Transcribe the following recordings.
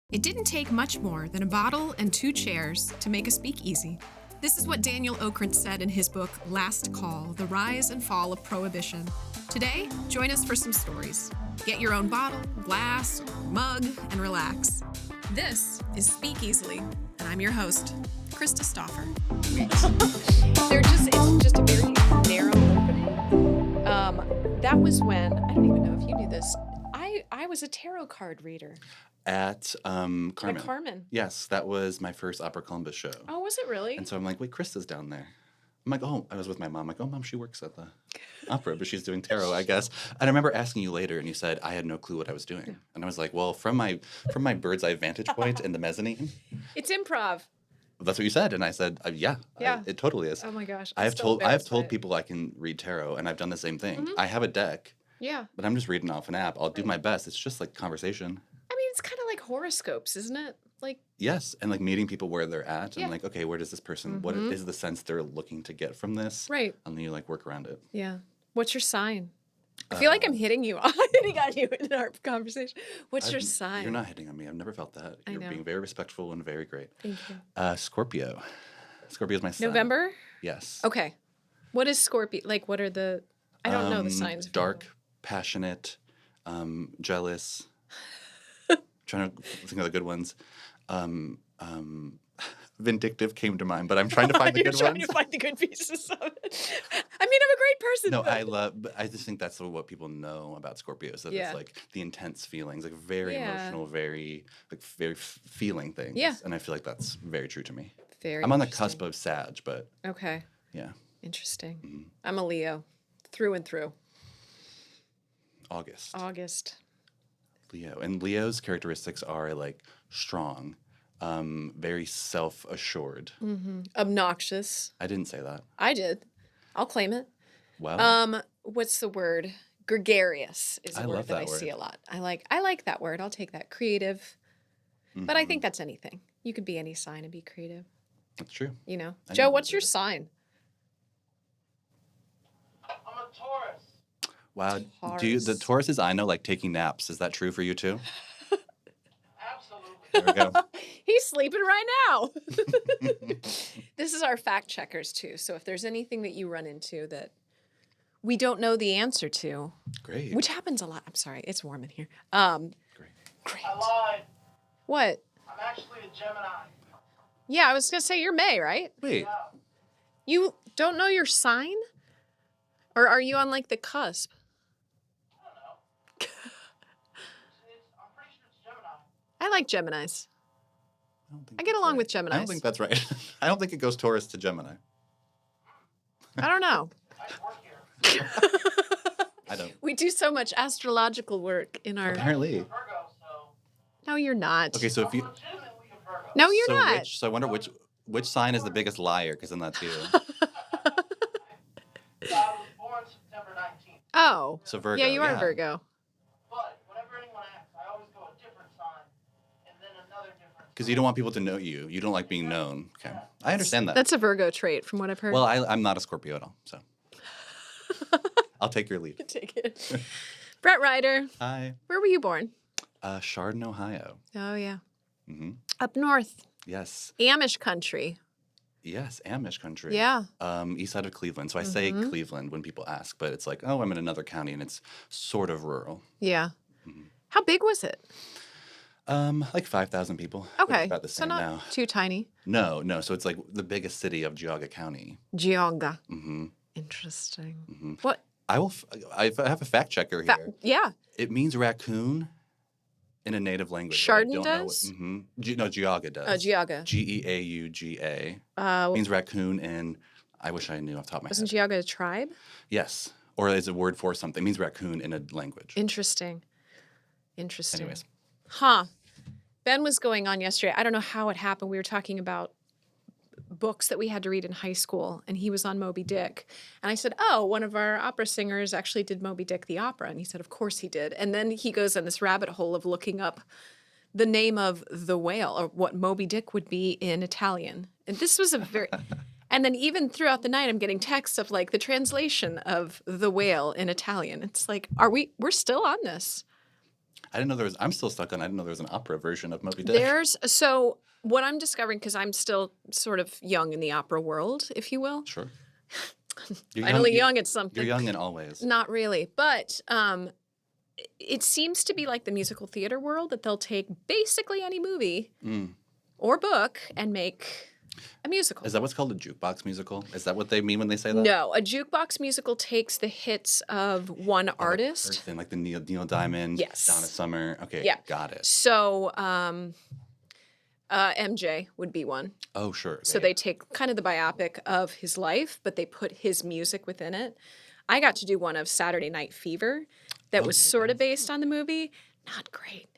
It didn't take much more than a bottle and 2 chairs to make a speakeasy. This is what Daniel Okrent said in his book, Last Call, The Rise and Fall of Prohibition. Today, join us for some stories. Get your own bottle, glass, mug, and relax. This is Speak Easily, and I'm your host, Krista Stauffer. It's just a very narrow opening. That was when, I don't even know if you knew this, I was a tarot card reader. At Carmen. At Carmen. Yes, that was my first Opera Columbus show. Oh, was it really? And so I'm like, wait, Krista's down there. I'm like, oh, I was with my mom. I'm like, oh, Mom, she works at the opera, but she's doing tarot, I guess. And I remember asking you later, and you said I had no clue what I was doing. And I was like, well, from my bird's eye vantage point in the mezzanine. It's improv. That's what you said, and I said, yeah. It totally is. Oh my gosh. I have told people I can read tarot, and I've done the same thing. Mm-hmm. I have a deck. Yeah. But I'm just reading off an app. I'll do my best. It's just like conversation. I mean, it's kind of like horoscopes, isn't it? Like, yes, and like meeting people where they're at, and Yeah. like, okay, where does this person? What is the sense they're looking to get from this? right. And then you like work around it. Yeah. What's your sign? I feel like I'm hitting you on you in our conversation. What's your sign? You're not hitting on me. I've never felt that. I You're know. being very respectful and very great. Thank you. Scorpio. Scorpio is my sign. November? Yes. Okay. What is Scorpio? Like, what are the... I don't know the signs. Dark, passionate, jealous. Trying to think of the good ones. Vindictive came to mind, but I'm trying to find the good ones. You're trying to find the good pieces of it. I mean, I'm a great person. No, but... I just think that's what people know about Scorpios. That Yeah. it's like the intense feelings, like very Yeah. emotional, very feeling things. Yeah. And I feel like that's very true to me. Very I'm on the interesting. cusp of Sag, but Okay. yeah. Interesting. Mm-hmm. I'm a Leo. Through and through. August. Leo. And Leo's characteristics are like strong, very self-assured. Obnoxious. I didn't say that. I did. I'll claim it. Well, What's the word? Gregarious is a I word love that I that see word. a lot. I like that word. I'll take that. Creative. But I think that's anything. You could be any sign and be creative. that's true. You know. I Joe, know what's that your is. sign? I'm a Taurus. Wow. Taurus. The Tauruses I know like taking naps. Is that true for you too? Absolutely. There we go. He's sleeping right now. This is our fact checkers too. So if there's anything that you run into that we don't know the answer to, Great. which happens a lot. I'm sorry, it's warm in here. Great. Great. I lied. What? I'm actually a Gemini. Yeah, I was gonna say you're May, right? Wait. Yeah. You don't know your sign? Or are you on like the cusp? I don't know. I'm pretty sure it's Gemini. I like Geminis. don't think I get that's along right. with Geminis. I don't think that's right. I don't think it goes Taurus to Gemini. I don't know. I work here. I don't. We do so much astrological work in our... Apparently. I'm a Virgo, so No, you're not. Okay, so if I'm you. legitimately a Virgo. No, you're so not. So I wonder which sign is the biggest liar, because then that's you. I was born September 19th. Oh. So Virgo. Yeah, you are Virgo. But whenever anyone asks, I always go a different sign and then another different Because you don't want people to know you. You don't like being known. Okay. I understand that. That's a Virgo trait from what I've heard. Well, I'm not a Scorpio at all, so. I'll take your lead. Take it. Brett Reiter, Hi. where were you born? Chardon, Ohio. Oh, yeah. Mm-hmm. Up north. Yes. Amish country. Yes, Amish country. Yeah. East side of Cleveland. So I say Cleveland when people ask, but it's like, oh, I'm in another county, and it's sort of rural. Yeah. How big was it? Like 5,000 people. Which is Okay. about the So same not now. too tiny. No. So it's like the biggest city of Geauga County. Geauga. Mm-hmm. Interesting. What? I have a fact checker here. Yeah. It means raccoon in a native language. Chardon does? No, Geauga does. Geauga. Geauga. Means raccoon in, I wish I knew off the top of my Wasn't head. Geauga a tribe? Yes. Or is a word for something. It means raccoon in a language. Interesting. Anyways. Huh. Ben was going on yesterday. I don't know how it happened. We were talking about books that we had to read in high school, and he was on Moby Dick. And I said, oh, one of our opera singers actually did Moby Dick the opera. And he said, of course he did. And then he goes on this rabbit hole of looking up the name of the whale, or what Moby Dick would be in Italian. And this was a very... And then even throughout the night, I'm getting texts of like the translation of the whale in Italian. It's like, we're still on this. didn't know there was. I'm still stuck on. I didn't know there was an opera version of Moby Dick. So what I'm discovering, because I'm still sort of young in the opera world, if you will. Sure. You're Finally you're- young at something. You're young in all ways. Not really, but it seems to be like the musical theater world that they'll take basically any movie or book and make a musical. Is that what's called a jukebox musical? Is that what they mean when they say that? No, a jukebox musical takes the hits of one artist. Person, like the Neil Diamond, Yes. Donna Summer. Okay, Yeah. got it. So MJ would be one. Oh, sure. So they take kind of the biopic of his life, but they put his music within it. I got to do one of Saturday Night Fever that was sort of based on the movie. Not great.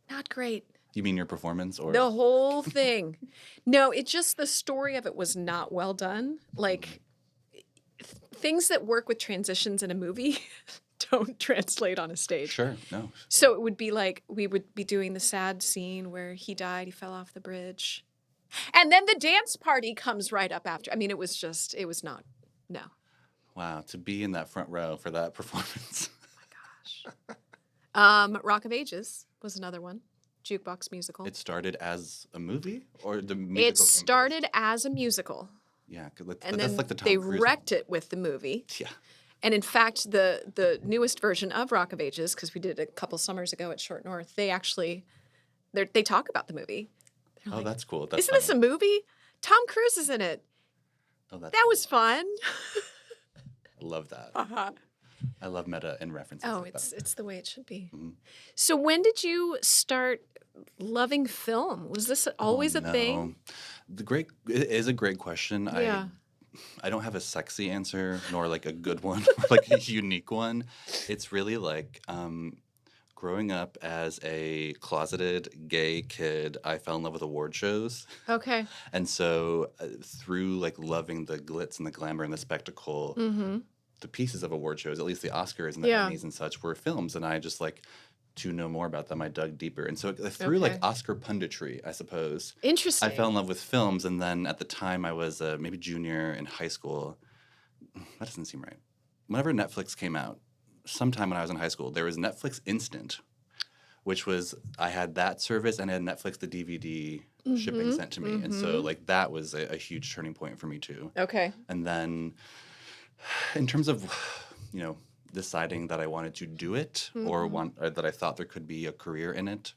Not great. You mean your performance or The whole thing. No, it just, the story of it was not well done. Like, things that work with transitions in a movie don't translate on a stage. Sure, no. So it would be like, we would be doing the sad scene where he died, he fell off the bridge. And then the dance party comes right up after. I mean, it was not, no. Wow, to be in that front row for that performance. Rock of Ages was another one. Jukebox musical. It started as a movie or the musical? It came first? started as a musical. Yeah, but And that's then like the Tom they Cruise wrecked it with the movie. Yeah. And in fact, the newest version of Rock of Ages, because we did it a couple summers ago at Short North, they actually they talk about the movie. They're Oh, like, that's cool. That's isn't this a funny. movie? Tom Cruise is in it. Oh, that's That was fun. I love that. Uh-huh. I love meta and references. Oh, like that. it's the way it should be. Mhm. So when did you start loving film? Was this always a thing? It is a great question. Yeah. I don't have a sexy answer nor like a good one or like a unique one. It's really like growing up as a closeted gay kid, I fell in love with award shows. Okay. And so through like loving the glitz and the glamour and the spectacle, the pieces of award shows, at least the Oscars and the Yeah. Emmys and such, were films. And I just like, to know more about them, I dug deeper. And so through like Okay. Oscar punditry, I suppose, Interesting. I fell in love with films. And then at the time I was maybe junior in high school. That doesn't seem right. Whenever Netflix came out, sometime when I was in high school, there was Netflix Instant, which was, I had that service and I had Netflix, the DVD shipping sent to me. And so like that was a huge turning point for me too. Okay. And then in terms of, you know, deciding that I wanted to do it or that I thought there could be a career in it,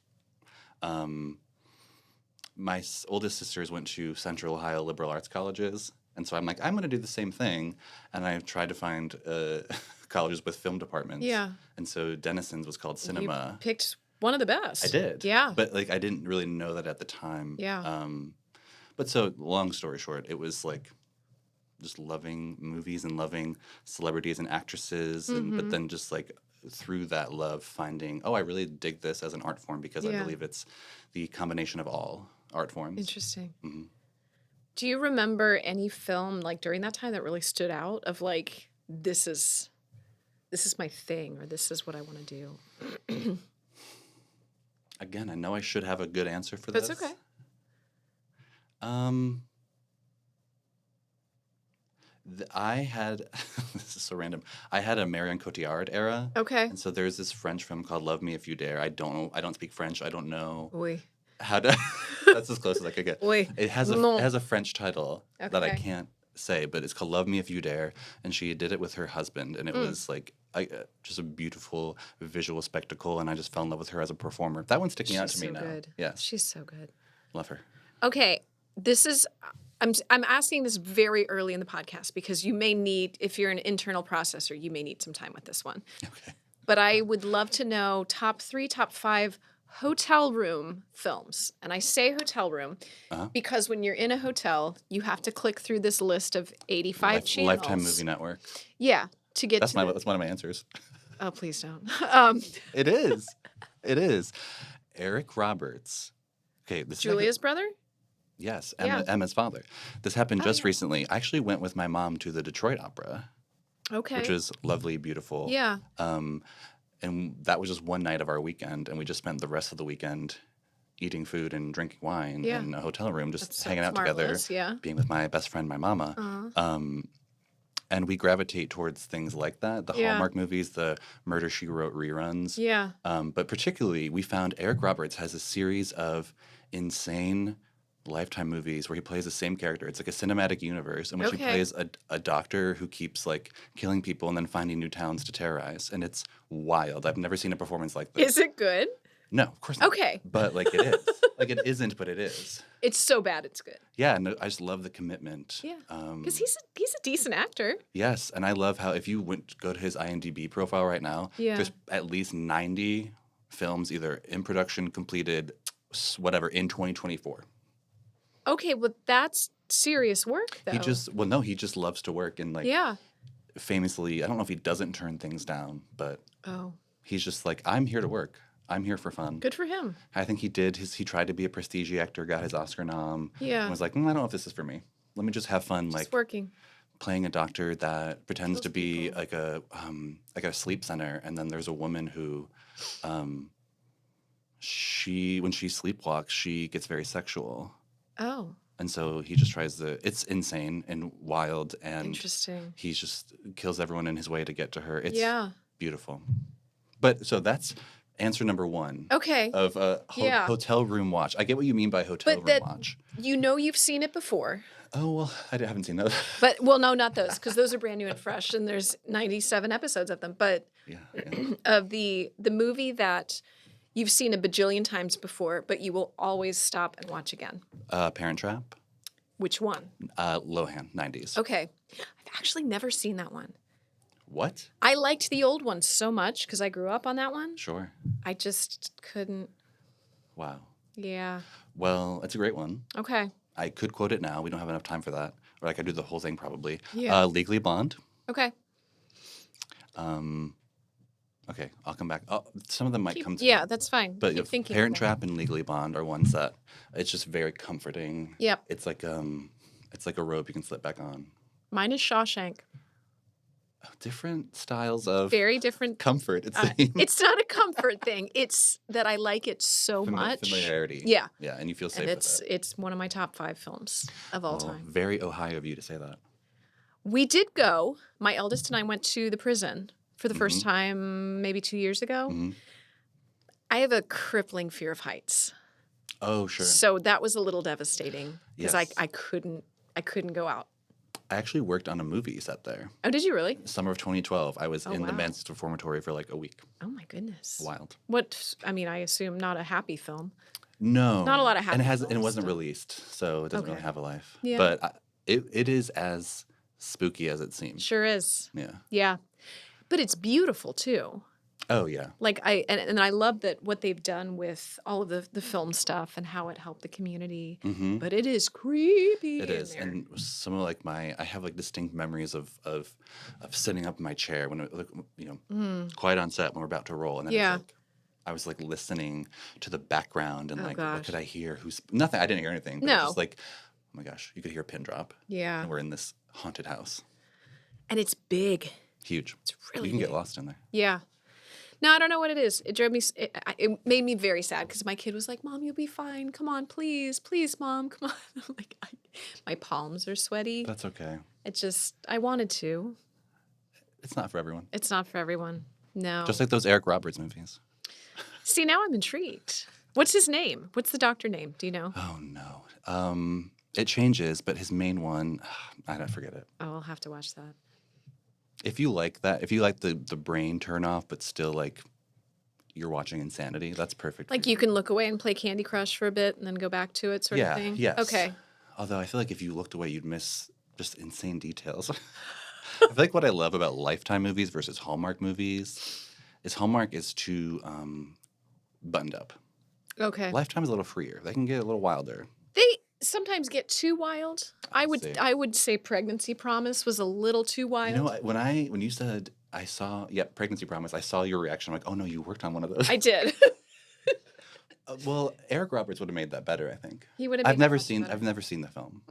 my oldest sisters went to Central Ohio liberal arts colleges. And so I'm like, I'm going to do the same thing. And I've tried to find colleges with film departments. Yeah. And so Denison's was called cinema. You picked one of the best. I did. Yeah. But like I didn't really know that at the time. Yeah. But so long story short, it was like just loving movies and loving celebrities and actresses, and but then just like through that love finding, oh, I really dig this as an art form because I Yeah. believe it's the combination of all art forms. Interesting. Mhm. Do you remember any film like during that time that really stood out of like this is my thing or this is what I want to do? Again, I know I should have a good answer for That's this. okay. I had this is so random. I had a Marion Cotillard era. Okay. And so there's this French film called Love Me If You Dare. I don't speak French. I don't know Oui. how to that's as close as I could get. Oui. It has Non. a French title that I Okay. can't say, but it's called Love Me If You Dare, and she did it with her husband, and it was like just a beautiful visual spectacle, and I just fell in love with her as a performer. That one's sticking out She's to me so now. good. Yes, She's so good. love her. Okay, this is I'm asking this very early in the podcast because you may need, if you're an internal processor, you may need some time with this one. Okay. But I would love to know top 3, top 5 hotel room films. And I say hotel room because when you're in a hotel, you have to click through this list of 85 channels. Lifetime Movie Network. Yeah, to get That's to that's one of my answers. Oh, please don't. It is. It is. Eric Roberts. Okay, this is Julia's brother? yes, Yeah. Emma's father. This happened just yeah. recently. I actually went with my mom to the Detroit Opera, Okay. which was lovely, beautiful. Yeah. And that was just one night of our weekend, and we just spent the rest of the weekend eating food and drinking wine Yeah. in a hotel room, just That's hanging out marvelous, together, yeah. being with my best friend, my mama. And we gravitate towards things like that, the Yeah. Hallmark movies, the Murder, She Wrote reruns. Yeah. But particularly, we found Eric Roberts has a series of insane Lifetime movies where he plays the same character. It's like a cinematic universe in which he Okay. plays a doctor who keeps like killing people and then finding new towns to terrorize. And it's wild. I've never seen a performance like this. Is it good? No, of course not. Okay. But like it is. Like it isn't, but it is. It's so bad it's good. Yeah, no, I just love the commitment. Yeah. Because he's a decent actor. Yes, and I love how if you go to his IMDb profile right now, Yeah. there's at least 90 films either in production, completed, whatever, in 2024. Okay, well that's serious work though. He just loves to work and like Yeah. famously, I don't know if he doesn't turn things down, but Oh, he's just like, I'm here to work. I'm here for fun. good for him. I think he tried to be a prestige actor, got his Oscar nom, Yeah. and was like, I don't know if this is for me. Let me just have fun, Just like working. playing a doctor that pretends Those to be people. like a sleep center, and then there's a woman who, when she sleepwalks, she gets very sexual, Oh, and so he just tries to. It's insane and wild, and interesting. he just kills everyone in his way to get to her. It's Yeah. beautiful. But so that's answer number one Okay. of a Yeah. hotel room watch. I get what you mean by hotel room that- watch. You know you've seen it before. Oh well, haven't seen those. But well, no, not those, because those are brand new and fresh, and there's 97 episodes of them. But yeah. of the movie that you've seen a bajillion times before, but you will always stop and watch again. Parent Trap. Which one? Lohan, 90s. Okay, I've actually never seen that one. What? I liked the old one so much because I grew up on that one. Sure. I just couldn't. Wow. Yeah. Well, it's a great one. Okay. I could quote it now. We don't have enough time for that. Or I could do the whole thing probably. Yeah. Legally Blonde. Okay. Okay, I'll come back. Some of them might come to Yeah, me. that's fine. But Keep thinking. Parent about it. Trap and Legally Blonde are ones that it's just very comforting. Yep. It's like a robe you can slip back on. Mine is Shawshank. Different styles of Very different. comfort. It seems. It's not a comfort thing. It's that I like it so much. Familiarity. Yeah. Yeah, and you feel safe And with it. it's one of my top 5 films of all time. Very Ohio of you to say that. We did go. My eldest and I went to the prison for the first time maybe 2 years ago. Mhm. I have a crippling fear of heights. Oh, sure. So that was a little devastating because Yes. I couldn't go out. I actually worked on a movie set there. Oh, did you really? Summer of 2012. I was Oh, in the wow. men's reformatory for like a week. Oh my goodness. Wild. What I mean, I assume not a happy film. No. Not a lot of happy and it films, wasn't but- released, so it doesn't really Okay. have a life. Yeah. But it is as spooky as it seems. Sure is. Yeah. Yeah. But it's beautiful too. Oh, yeah. Like and I love that what they've done with all of the film stuff and how it helped the community. Mm-hmm. But it is creepy. It in is, there. and some of like I have like distinct memories of sitting up in my chair when quiet on set when we're about to roll, and then Yeah. it's like, I was like listening to the background and Oh, like what gosh. could I hear? Nothing. I didn't hear anything. But it No. was just like, oh my gosh, you could hear a pin drop, Yeah. and we're in this haunted house, And it's big. huge. It's really You can big. get lost in there. Yeah. No, I don't know what it is. It drove me. It made me very sad because my kid was like, "Mom, you'll be fine. Come on, please, please, Mom, come on." I'm like, my palms are sweaty. That's okay. It just, I wanted to. It's not for everyone. It's not for everyone. No. Just like those Eric Roberts movies. See, now I'm intrigued. What's his name? What's the doctor name? Do you know? Oh no. It changes, but his main one, I don't forget it. Oh, I'll have to watch that. If you like that, if you like the brain turn off, but still like you're watching Insanity, that's perfect. for Like you can look away and play Candy Crush for a bit and then go back to it, sort yeah, of thing. yes. Okay. Although I feel like if you looked away, you'd miss just insane details. I feel like what I love about Lifetime movies versus Hallmark movies is Hallmark is too buttoned up. Okay. Lifetime is a little freer. They can get a little wilder. They sometimes get too wild. I see. I would say Pregnancy Promise was a little too wild. You know, when you said I saw Pregnancy Promise, I saw your reaction. I'm like, oh no, you worked on one of those. I did. Well, Eric Roberts would have made that better, I think. He would have. I've made never that seen better. I've never seen the film,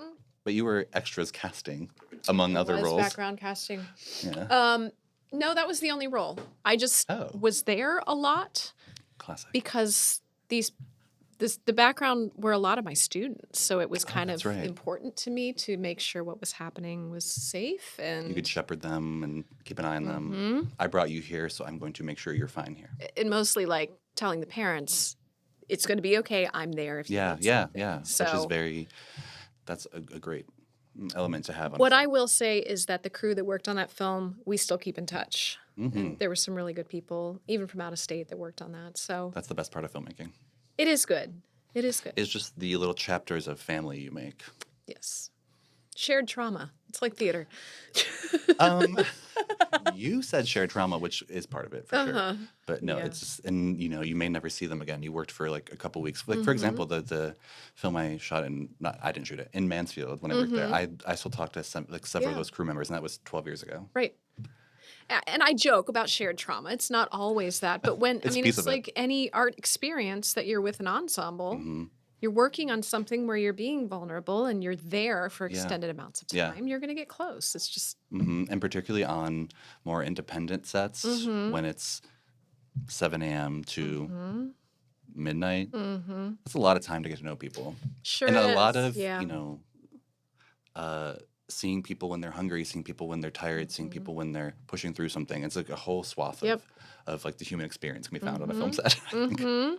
but you were extras casting among other Was roles. background casting. Yeah, No, that was the only role. I just Oh. was there a lot classic. because these the background were a lot of my students, so it was kind of that's right. important to me to make sure what was happening was safe. And You could shepherd them and keep an eye on them. Mm-hmm. I brought you here, so I'm going to make sure you're fine here. and mostly like telling the parents, it's going to be okay. I'm there if you Yeah, need yeah, something. yeah. Which So is that's a great element to have. what honestly. I will say is that the crew that worked on that film, we still keep in touch. Mm-hmm. And there were some really good people, even from out of state, that worked on that. So That's the best part of filmmaking. it is good. It is good. It's just the little chapters of family you make. Yes. Shared trauma. It's like theater. You said shared trauma, which is part of it for sure. But no, Yeah. it's just, and you may never see them again. You worked for like a couple weeks. Like Mm-hmm. for example, the film I shot I didn't shoot it in Mansfield when I worked there. I still talked to several of Mm-hmm. Yeah. those crew members, and that was 12 years ago. Right. And I joke about shared trauma. It's not always that. But when, It's a piece it's of it. like any art experience that you're with an ensemble, Mm-hmm. you're working on something where you're being vulnerable and you're there for Yeah. extended amounts of Yeah. time. You're going to get close. It's just, And particularly on more independent sets Mm-hmm. when it's 7 a.m. to midnight. mm-hmm. That's a lot of time to get to know people. Sure. And a is. lot of, yeah. seeing people when they're hungry, seeing people when they're tired, seeing people when they're pushing through something. It's like a whole swath Yep. of like the human experience can be found on a film set. Mm-hmm.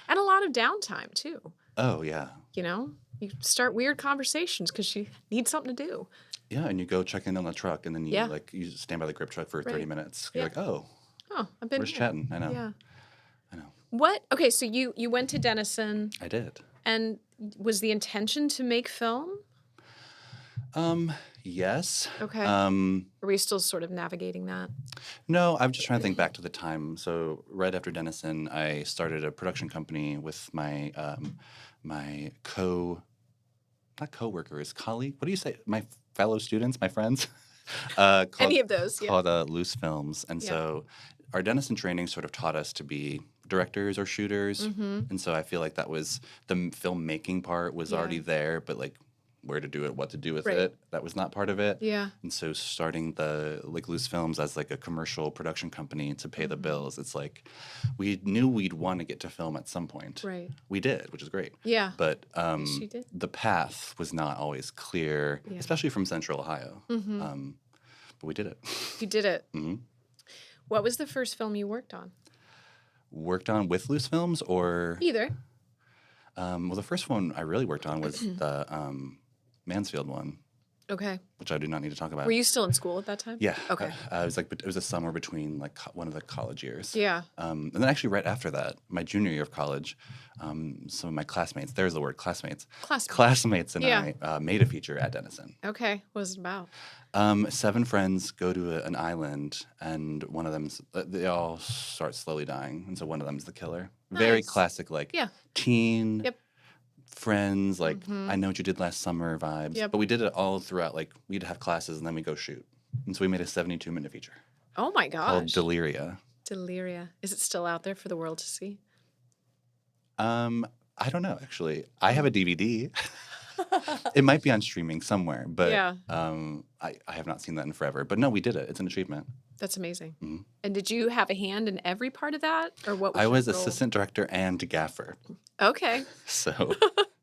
And a lot of downtime too. Oh, yeah. You know, you start weird conversations because you need something to do. Yeah, and you go check in on the truck, and then you Yeah. you stand by the grip truck for 30 Right. minutes. You're Yeah. like, oh, Oh, I've been we're just here. chatting. I know. Yeah. I know. What? Okay, so you went to Denison, I did. and was the intention to make film? Yes. Okay. Um, Are we still sort of navigating that? No, I'm just trying to think back to the time. So right after Denison, I started a production company with my my not co-workers, colleague. What do you say? My fellow students, my friends. Called, Any of those? Yeah. called Loose Films, and Yeah. so our Denison training sort of taught us to be directors or shooters, Mm-hmm. and so I feel like that was the filmmaking part was already Yeah. there, but like where to do it, what to do with Right. it, that was not part of it. Yeah. And so starting the Loose Films as like a commercial production company to pay the Mm-hmm. bills, it's like we knew we'd want to get to film at some point. Right. We did, which is great. Yeah. But you did. the path was not always clear, Yeah. especially from Central Ohio. Mm-hmm. But we did it. You did it. hmm What was the first film you worked on? Worked on with Loose Films or Either. well, the first one I really worked on was the Mansfield one, Okay. which I do not need to talk about. Were you still in school at that time? Yeah. Okay. It was like it was a summer between like one of the college years. Yeah. And then actually right after that, my junior year of college, some of my classmates, there's the word classmates. Classmates and Yeah. I made a feature at Denison. Okay. What was it about? 7 friends go to an island, and one of them's they all start slowly dying, and so one of them's the killer. Very Nice. classic, like Yeah. teen Yep. friends, like Mhm. I know what you did last summer vibes. Yep. But we did it all throughout. Like we'd have classes, and then we go shoot, and so we made a 72-minute feature Oh my called gosh. Deliria. Deliria. Is it still out there for the world to see? I don't know actually. I have a DVD. It might be on streaming somewhere, but Yeah. I have not seen that in forever. But no, we did it. It's an achievement. That's amazing. Mhm. And did you have a hand in every part of that, or what? Was I your was role? assistant director and gaffer, Okay. so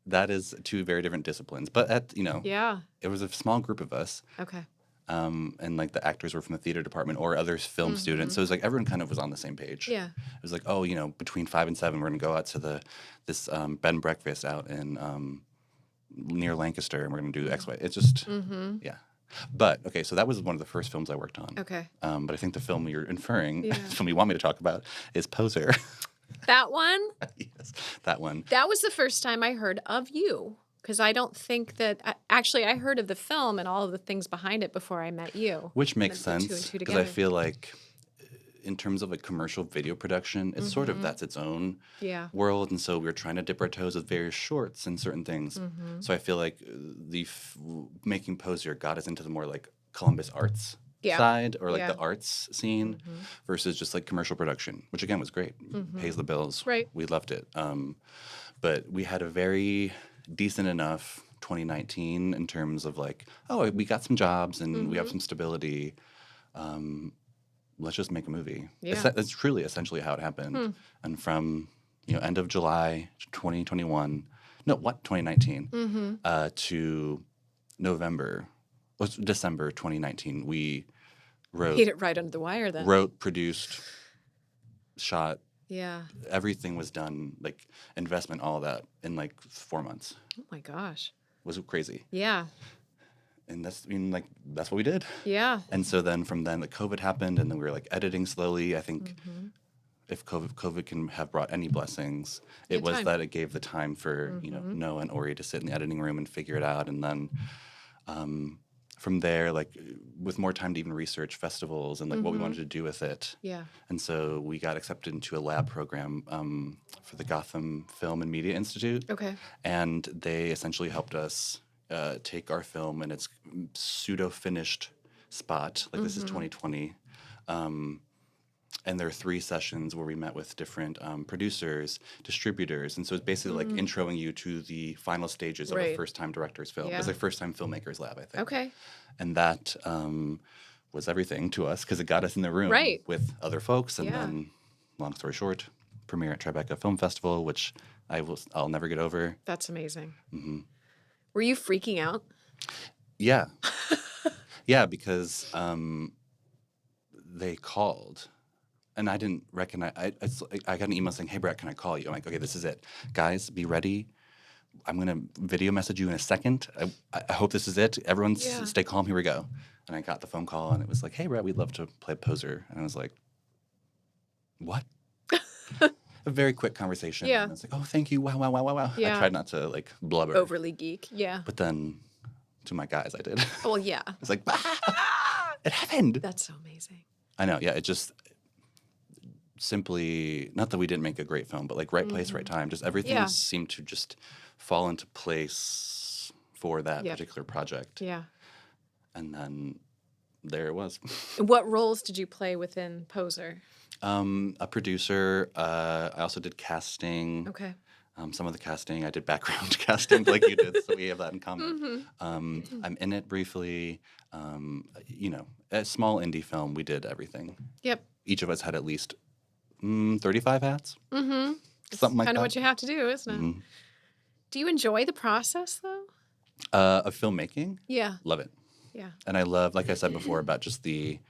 that is 2 very different disciplines. But Yeah. it was a small group of us, Okay. and like the actors were from the theater department or other film students. So it was like everyone kind of was on the same page. Mm-hmm. Yeah. It was like, oh, between 5 and 7, we're gonna go out to this bed and breakfast out in near Lancaster, and we're gonna do X, Y. It's just yeah. But okay, so that was one of the first films I worked on. Okay. But I think the film you're inferring, Yeah. the film you want me to talk about, is Poser. That one. Yes, that one. That was the first time I heard of you, because I don't think that actually I heard of the film and all of the things behind it before I met you. Which makes then put 2 and sense 2 because I together. feel like in terms of a commercial video production, it's sort of that's its own Yeah. world, and so we're trying to dip our toes with various shorts and certain things. Mm-hmm. So I feel like making Poser got us into the more like Columbus arts Yeah. side or like Yeah. the arts scene versus just like commercial production, which again was great, pays the bills. Right. We loved it. But we had a very decent enough 2019 in terms of like, oh, we got some jobs and we have some stability. Let's just make a movie. Yeah. That's truly essentially how it happened. And from end of July 2021. No, what 2019 to November, was December 2019. We Hit it right under the wire then. produced, shot. Yeah. Everything was done, like investment, all that in like 4 months. Oh my gosh. It was crazy. Yeah. And that's what we did. Yeah. And so then from then, like COVID happened, and then we were like editing slowly. I think if COVID can have brought any blessings, it Good was time. that it gave the time for Noah and Ori to sit in the editing room and figure it out. And then from there, like with more time to even research festivals and like what we wanted to do with it. Yeah. And so we got accepted into a lab program for the Gotham Film and Media Institute. Okay. And they essentially helped us take our film in its pseudo-finished spot. Like this is 2020. And there are 3 sessions where we met with different producers, distributors. And so it's basically like introing you to the final stages of a Right. first-time director's film. Yeah. It was like first-time filmmakers lab, I think. Okay. And that was everything to us because it got us in the room Right. with other folks. And Yeah. then, long story short, premiere at Tribeca Film Festival, which I'll never get over. That's amazing. Were you freaking out? Yeah. Yeah, because they called. And I didn't recognize. I got an email saying, "Hey, Brett, can I call you?" I'm like, "Okay, this is it, guys. Be ready. I'm gonna video message you in a second. I hope this is it. Everyone, Yeah. stay calm. Here we go." And I got the phone call, and it was like, "Hey, Brett, we'd love to play Poser." And I was like, "What?" A very quick conversation. Yeah. And I was like, "Oh, thank you. Wow, wow, wow, wow, wow." Yeah. I tried not to like blubber, Overly geek. Yeah. but then to my guys, I did. I Well, yeah. was like, "It happened." That's so amazing. I know. Yeah, it just simply, not that we didn't make a great film, but like right place, right time. Just everything Yeah. seemed to just fall into place for that Yep. particular project. Yeah. And then there it was. What roles did you play within Poser? A producer. I also did casting. Okay. Some of the casting. I did background casting like you did, so we have that in common. I'm in it briefly. A small indie film, we did everything. Yep. Each of us had at least 35 hats. Mm-hmm. Something like Kind that. of what you have to do, isn't it? Mhm. Do you enjoy the process, though? Of filmmaking, Yeah. love it. Yeah. And I love, like I said before, about just the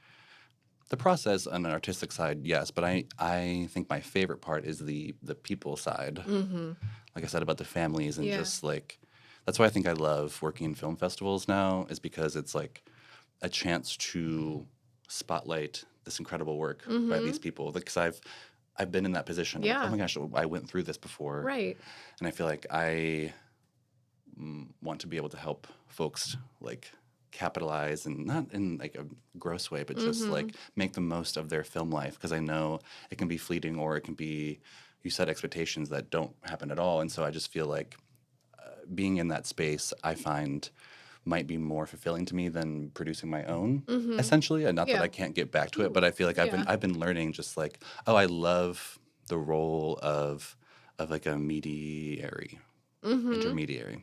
process on an artistic side, yes. But I think my favorite part is the people side. Mm-hmm. Like I said, about the families and Yeah. just like, that's why I think I love working in film festivals now, is because it's like a chance to spotlight this incredible work by these people. Because I've been in that position. Yeah. Like, oh my gosh, I went through this before. Right. And I feel like I want to be able to help folks like capitalize, and not in like a gross way, but just like make the most of their film life, because I know it can be fleeting, or it can be, you set expectations that don't happen at all. And so I just feel like being in that space, I find, might be more fulfilling to me than producing my own, essentially. And not Yeah. that I can't get back to it, but I feel like Yeah. I've been learning just like, oh, I love the role of like a intermediary.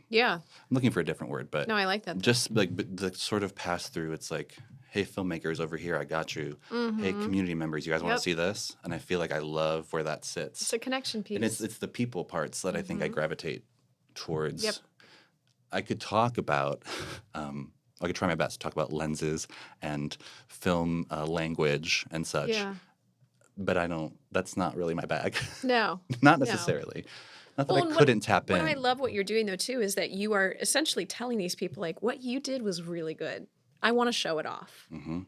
Yeah. I'm looking for a different word, but No, I like that. just like the sort of pass through. It's like, hey, filmmakers over here, I got you. Hey, community members, you guys want Yep. to see this? And I feel like I love where that sits. It's a connection piece. And it's the people parts that I think I gravitate towards. Yep. I could talk about, I could try my best to talk about lenses and film language and such, Yeah. but that's not really my bag. No. Not necessarily. Not that Well, I and couldn't tap in. What I love what you're doing, though, too, is that you are essentially telling these people, like, what you did was really good. I want to show it off. Mm-hmm.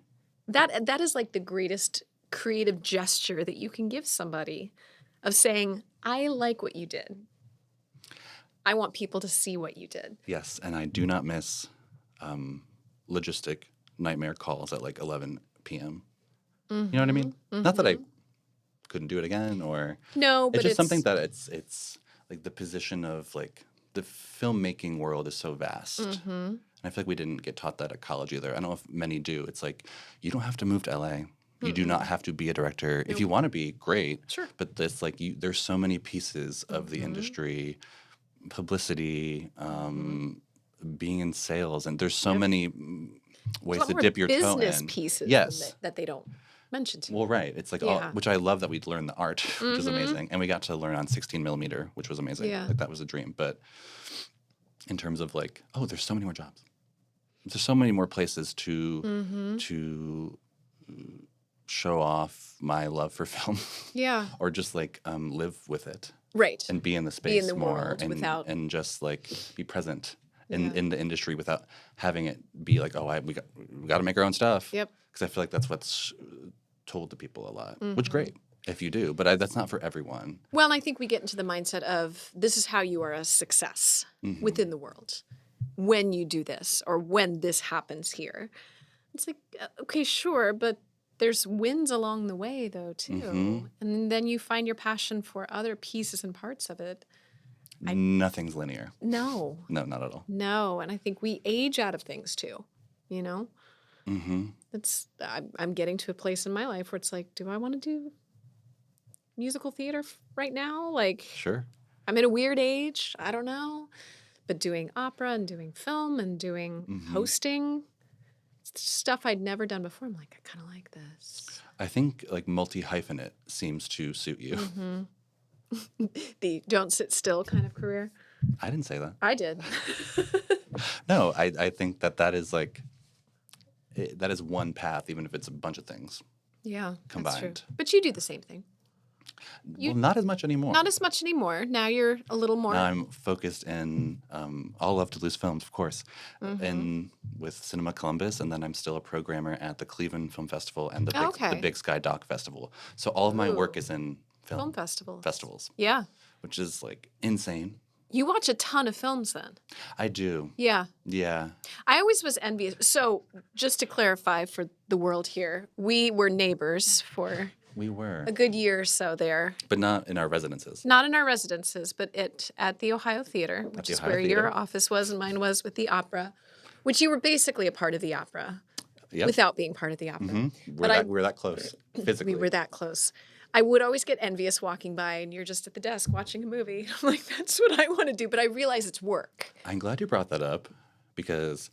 That is like the greatest creative gesture that you can give somebody, of saying, I like what you did. I want people to see what you did. Yes, and I do not miss logistic nightmare calls at like 11 p.m. You know what I mean? Not that I couldn't do it again, or No, but it's just something that it's like the position of like the filmmaking world is so vast. And I feel like we didn't get taught that at college either. I don't know if many do. It's like, you don't have to move to LA. You do not have to be a director. If you want to be, great. Sure. But this like there's so many pieces of the industry, publicity, being in sales, and there's so many ways There's a to lot dip more your toe in. business pieces Yes. that they don't mentioned to you. Well, right. It's like, Yeah. which I love that we learned the art, which is amazing. And we got to learn on 16 millimeter, which was amazing. Yeah. Like, that was a dream. But in terms of like, there's so many more jobs. There's so many more places to show off my love for film Yeah. or just like live with it Right. and be in the space Be in the more world and, without- and just like be present Yeah. in the industry without having it be like, we got to make our own stuff. Yep. Because I feel like that's what's told to people a lot, Mm-hmm. which great if you do, but that's not for everyone. Well, I think we get into the mindset of this is how you are a success within the world when you do this or when this happens here. It's like, okay, sure, but there's wins along the way, though, too. And then you find your passion for other pieces and parts of it. Nothing's linear. No, No, not at all. no. And I think we age out of things, too, you know? Mm-hmm. I'm getting to a place in my life where it's like, do I want to do musical theater right now? Like, Sure. I'm in a weird age. I don't know. But doing opera and doing film and doing hosting, stuff I'd never done before. I'm like, I kind of like this. I think like multi-hyphenate seems to suit you. The don't sit still kind of career. I didn't say that. I did. No, I think that is like, that is one path, even if it's a bunch of things. Yeah, that's true. Combined. But you do the same thing. Well, not as much anymore. Not as much anymore. Now you're a little more. Now I'm focused in all Love to Lose films, of course, Mm-hmm. and with Cinema Columbus, and then I'm still a programmer at the Cleveland Film Festival and the Okay. Big Sky Doc Festival. So all of my work is in film festivals. festivals, Yeah. which is like insane. You watch a ton of films then. I do. Yeah. Yeah. I always was envious. So, just to clarify for the world here, we were neighbors for We were. a good year or so there. But not in our residences. Not in our residences, but at the Ohio Theater, which the is Ohio where your Theater. office was and mine was with the opera, which you were basically a part of the opera Yep. without being part of the opera. We're that close physically. We were that close. I would always get envious walking by and you're just at the desk watching a movie. I'm like, that's what I want to do. But I realize it's work. I'm glad you brought that up because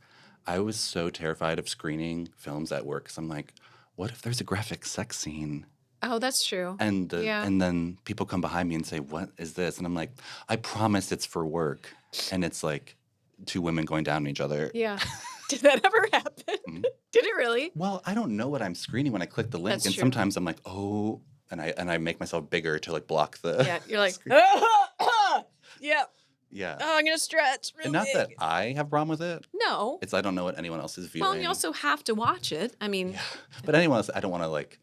I was so terrified of screening films at work. Because I'm like, what if there's a graphic sex scene? Oh, that's true. And Yeah. and then people come behind me and say, "What is this?" And I'm like, "I promise it's for work." And it's like two women going down on each other. Yeah. Did that ever happen? Did it really? Well, I don't know what I'm screening when I click the link, That's and true. sometimes I'm like, "Oh," and I make myself bigger to like block the. Yeah. You're like, yep. Yeah. Oh, I'm going to stretch. Real And not that big. I have a problem with it. No. It's I don't know what anyone else is viewing. Well, and you also have to watch it. I mean, But anyone else, I don't want to like,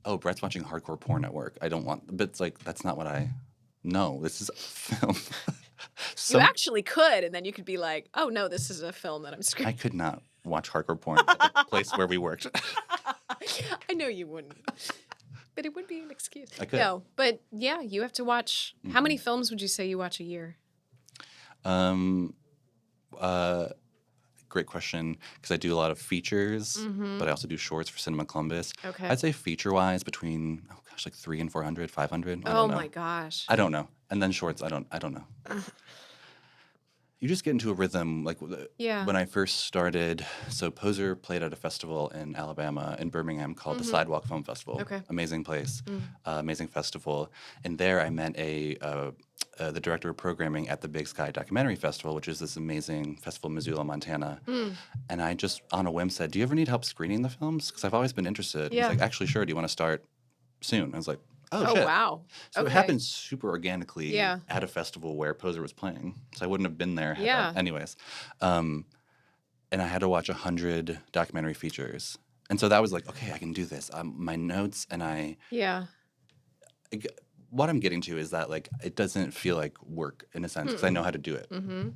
oh, Brett's watching hardcore porn at work. I don't want, but it's like, that's not what no, this is a film. you actually could, and then you could be like, oh, no, this is a film that I'm I screening. could not watch hardcore porn at the place where we worked. I know you wouldn't. But it would be an excuse. I could. No, but yeah, you have to watch. How many films would you say you watch a year? Great question, because I do a lot of features, but I also do shorts for Cinema Columbus. Okay. I'd say feature-wise between, like 300 and 400, 500. I Oh don't know. my gosh. I don't know. And then shorts, I don't know. You just get into a rhythm. Like Yeah. when I first started, so Poser played at a festival in Alabama, in Birmingham, called the Sidewalk Film Festival. Okay. Amazing place, amazing festival. And there I met the director of programming at the Big Sky Documentary Festival, which is this amazing festival in Missoula, Montana. And I just, on a whim, said, "Do you ever need help screening the films? Because I've always been interested." Yeah. He's like, "Actually, sure. Do you want to start soon?" I was like, "Oh, Oh, shit." wow. So it Okay. happened super organically Yeah. at a festival where Poser was playing. So I wouldn't have been there. Yeah. Anyways. And I had to watch 100 documentary features. And so that was like, okay, I can do this. My notes and Yeah. what I'm getting to is that like it doesn't feel like work in a sense because I know how to do it. Mm-hmm.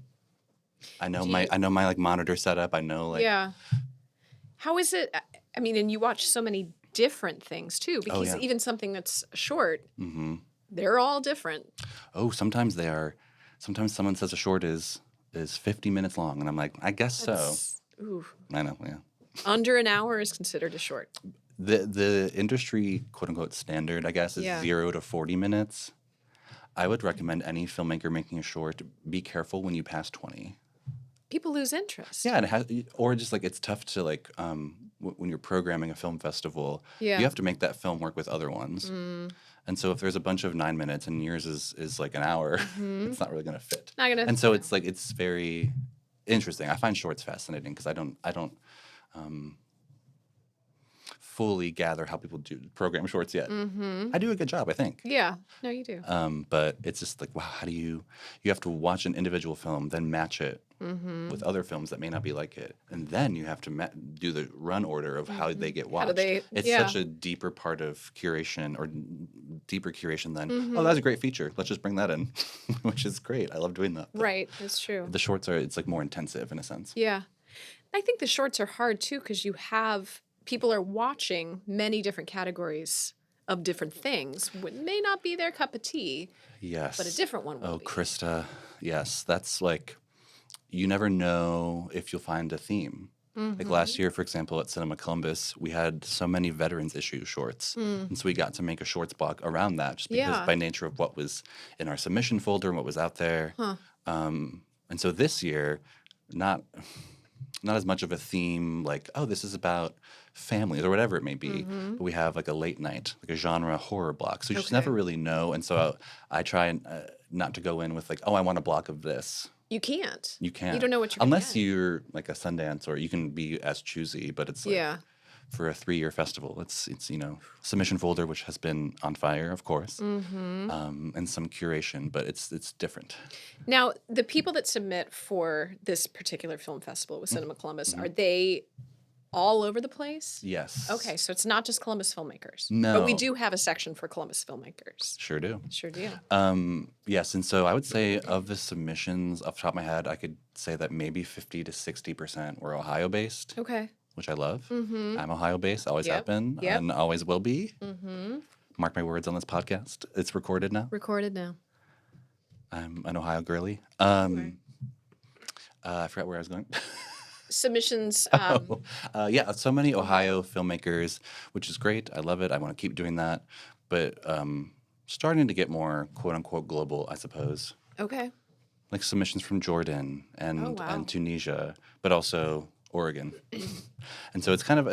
I know my like monitor setup. I know like Yeah. How is it? I mean, and you watch so many different things too, because yeah. even something that's short, hmm they're all different. Oh, sometimes they are. Sometimes someone says a short is 50 minutes long, and I'm like, I guess so. Ooh. I know, yeah. Under an hour is considered a short. The industry quote unquote standard, I guess, is Yeah. 0 to 40 minutes. I would recommend any filmmaker making a short be careful when you pass 20. People lose interest. Yeah, and it has, or just like it's tough to like when you're programming a film festival, Yeah. you have to make that film work with other ones. And so if there's a bunch of 9 minutes and yours is like an hour, it's not really going to fit. Not gonna. And so it's like it's very interesting. I find shorts fascinating because I don't fully gather how people do program shorts yet. I do a good job, I think. Yeah. No, you do. But it's just like, wow, how do you have to watch an individual film, then match it with other films that may not be like it. And then you have to do the run order of how they get watched. It's such a deeper part of curation or deeper curation than, oh, that's a great feature. Let's just bring that in, which is great. I love doing that. But Right. That's true. the shorts it's like more intensive in a sense. Yeah. I think the shorts are hard too because people are watching many different categories of different things. What may not be their cup of tea, Yes. but a different one will be. Krista. Yes. That's like, you never know if you'll find a theme. Like last year, for example, at Cinema Columbus, we had so many veterans issue shorts. And so we got to make a shorts block around that just because by nature of what was in our submission folder and what was out there. And so this year, not as much of a theme like, oh, this is about families or whatever it may be, but we have like a late night, like a genre horror block. So you just never really know. And so I try and not to go in with like, oh, I want a block of this. You can't. You can't. You don't know what you're unless gonna get. you're like a Sundance, or you can be as choosy. But it's like for a 3-year festival, it's submission folder, which has been on fire, of course, and some curation, but it's different. Now, the people that submit for this particular film festival with Cinema Columbus, are they all over the place? Yes. Okay, so it's not just Columbus filmmakers. No. But we do have a section for Columbus filmmakers. Sure do. Sure do. Yes, and so I would say of the submissions, off the top of my head, I could say that maybe 50 to 60% were Ohio-based, Okay. which I love. I'm Ohio-based, always have been, Yep. and always will be. Mark my words on this podcast. It's recorded now. Recorded now. I'm an Ohio girly. I forgot where I was going. Submissions. Yeah, so many Ohio filmmakers, which is great. I love it. I want to keep doing that. But starting to get more quote-unquote global, I suppose. Okay. Like submissions from Jordan and Tunisia, but also Oregon. And so it's kind of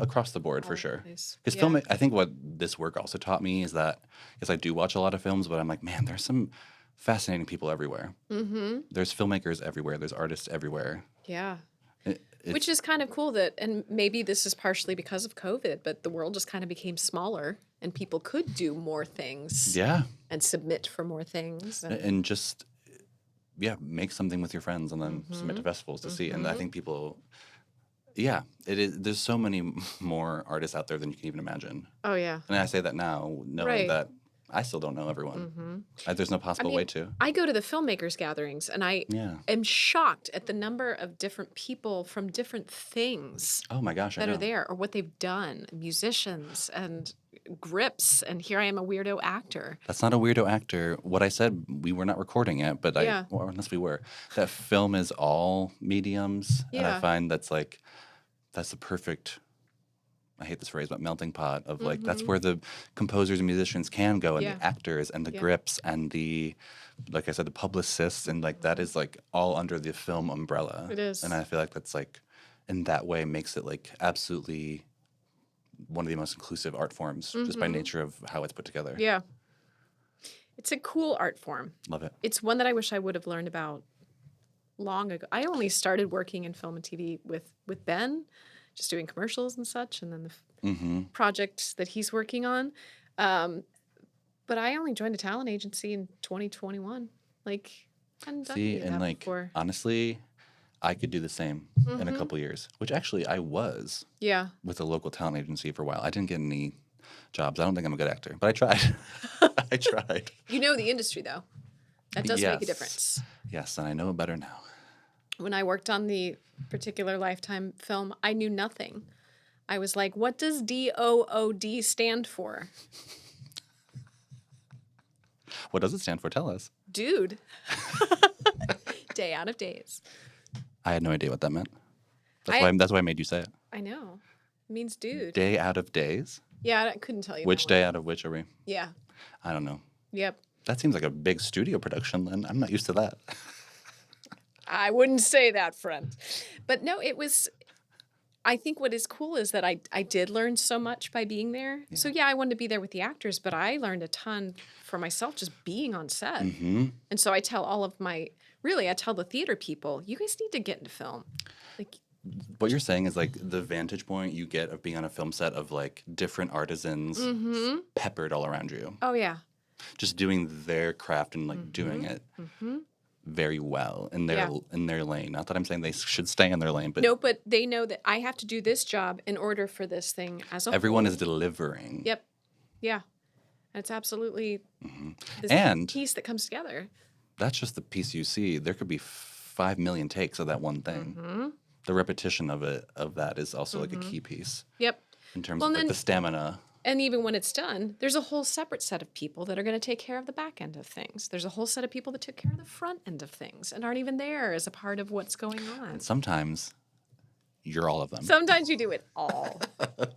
across the board for sure. Nice. Because I think what this work also taught me is that, yes, I do watch a lot of films, but I'm like, man, there's some fascinating people everywhere. There's filmmakers everywhere. There's artists everywhere. Yeah. Which is kind of cool that, and maybe this is partially because of COVID, but the world just kind of became smaller and people could do more things. Yeah. And submit for more things. And just, make something with your friends and then submit to festivals to see. And I think people, it is. There's so many more artists out there than you can even imagine. Oh, yeah. And I say that now, knowing that I still don't know everyone. There's no possible way to. I go to the filmmakers gatherings and I am shocked at the number of different people from different things Oh my gosh, that are there or what they've done, musicians and grips. And here I am, a weirdo actor. That's not a weirdo actor. What I said, we were not recording it, but or unless we were, that film is all mediums. And I find that's the perfect, I hate this phrase, but melting pot of like, that's where the composers and musicians can go, and the actors and the grips and the, like I said, the publicists, and like that is like all under the film umbrella. It is. And I feel like that's like, in that way, makes it like absolutely one of the most inclusive art forms just by nature of how it's put together. Yeah. It's a cool art form. Love it. It's one that I wish I would have learned about long ago. I only started working in film and TV with Ben, just doing commercials and such, and then the project that he's working on. But I only joined a talent agency in 2021. Like, I hadn't done any of that before. Honestly, I could do the same in a couple years, which actually I was with a local talent agency for a while. I didn't get any jobs. I don't think I'm a good actor, but I tried. I tried. You know the industry, though. That does make a difference. Yes, and I know it better now. When I worked on the particular Lifetime film, I knew nothing. I was like, what does DOOD stand for? What does it stand for? Tell us. Dude. Day out of days. I had no idea what that meant. That's why I made you say it. I know. It means dude. Day out of days? Yeah, I couldn't tell you. Which day out of which are we? Yeah. I don't know. Yep. That seems like a big studio production then. I'm not used to that. I wouldn't say that, friend. But no, it was, I think what is cool is that I did learn so much by being there. So yeah, I wanted to be there with the actors, but I learned a ton for myself just being on set. Mm-hmm. And so I tell I tell the theater people, you guys need to get into film. Like, What you're saying is like the vantage point you get of being on a film set of like different artisans peppered all around you, oh yeah. just doing their craft and like doing it very well in their lane. Not that I'm saying they should stay in their lane, but No, but they know that I have to do this job in order for this thing as a everyone whole. is delivering. Yep. Yeah. It's absolutely this And piece that comes together. that's just the piece you see. There could be 5 million takes of that one thing. The repetition of that is also like a key piece Yep. in terms Well, of like then- the stamina. And even when it's done, there's a whole separate set of people that are going to take care of the back end of things. There's a whole set of people that took care of the front end of things and aren't even there as a part of what's going on. Sometimes you're all of them. Sometimes you do it all.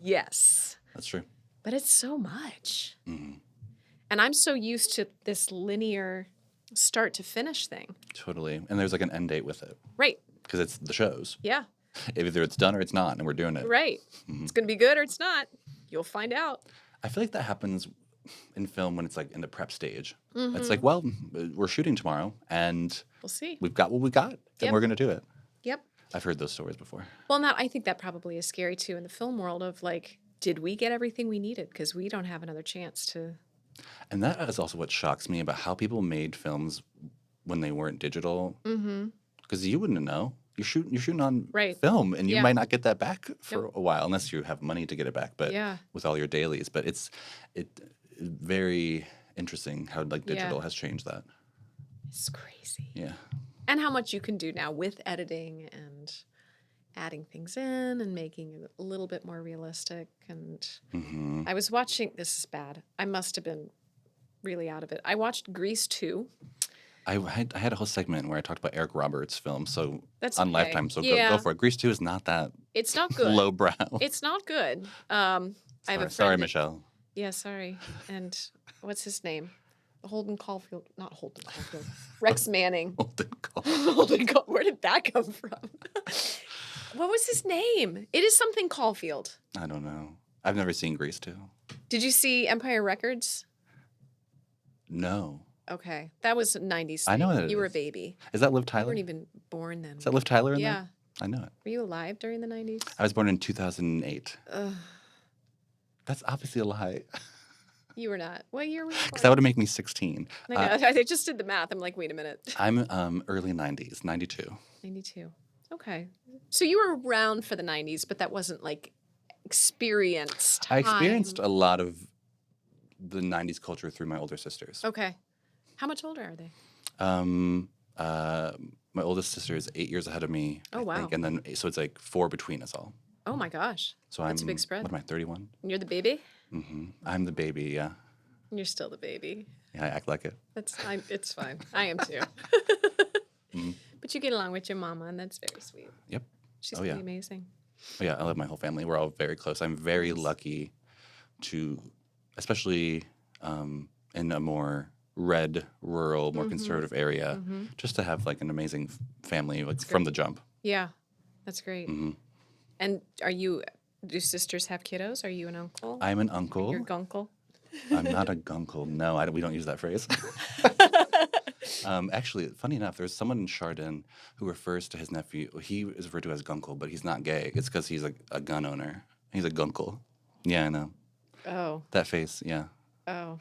Yes. That's true. But it's so much. And I'm so used to this linear start to finish thing. Totally. And there's like an end date with it Right. because it's the shows. Yeah. Either it's done or it's not, and we're doing it. Right. It's going to be good or it's not. You'll find out. I feel like that happens in film when it's like in the prep stage. It's like, well, we're shooting tomorrow, and We'll see. we've got what we got, and Yep. we're going to do it. Yep. I've heard those stories before. Well, now I think that probably is scary too in the film world of like, did we get everything we needed? Because we don't have another chance to. And that is also what shocks me about how people made films when they weren't digital. Because you wouldn't know. You're shooting on Right. film, and you Yeah. might not get that back for a while unless you have money to get it back. But Yeah. with all your dailies, but it's very interesting how like digital has changed that. It's crazy. Yeah. And how much you can do now with editing and adding things in and making it a little bit more realistic. And I was watching, this is bad. I must have been really out of it. I watched Grease 2. I had a whole segment where I talked about Eric Roberts' film, so That's on okay. Lifetime. So Yeah. go for it. Grease 2 is not that It's not good. lowbrow. It's not good. I have a friend. Sorry, that- Michelle. Yeah, sorry. And what's his name? Holden Caulfield. Not Holden Caulfield. Rex Manning. Holden Cole. Holden Caulfield. Where did that come from? What was his name? It is something Caulfield. I don't know. I've never seen Grease 2. Did you see Empire Records? No. Okay. That was a 90s I know thing. what it You were a is. baby. Is that Liv You Tyler? weren't even born then. Is that Liv Tyler in Yeah. there? I know it. Were you alive during the 90s? I was born in 2008. Ugh, That's obviously a lie. you were not. What year were you Because that born? would have made me 16. I know. I just did the math. I'm like, wait a minute. I'm early 90s, 92. 92. Okay. So you were around for the 90s, but that wasn't like experienced. I experienced time. a lot of the 90s culture through my older sisters. Okay. How much older are they? My oldest sister is 8 years ahead of me. Oh, I wow. think, and then so it's like 4 between us all. Oh my gosh. So That's I'm a big spread. What am I? 31. And you're the baby? I'm the baby. Yeah. And you're still the baby. Yeah. I act like it. It's fine. I am too. But you get along with your mama, and that's very sweet. Yep. She's Oh, pretty yeah. amazing. Oh, yeah. I love my whole family. We're all very close. I'm very lucky to, especially in a more red, rural, more conservative area, just to have like an amazing family like from the jump. Yeah, that's great. And do sisters have kiddos? Are you an uncle? I'm an uncle. Your gunkle? I'm not a gunkle. No, we don't use that phrase. Actually, funny enough, there's someone in Chardon who refers to his nephew. He is referred to as gunkle, but he's not gay. It's because he's a gun owner. He's a gunkle. Yeah, I know. Oh, That face, yeah. oh.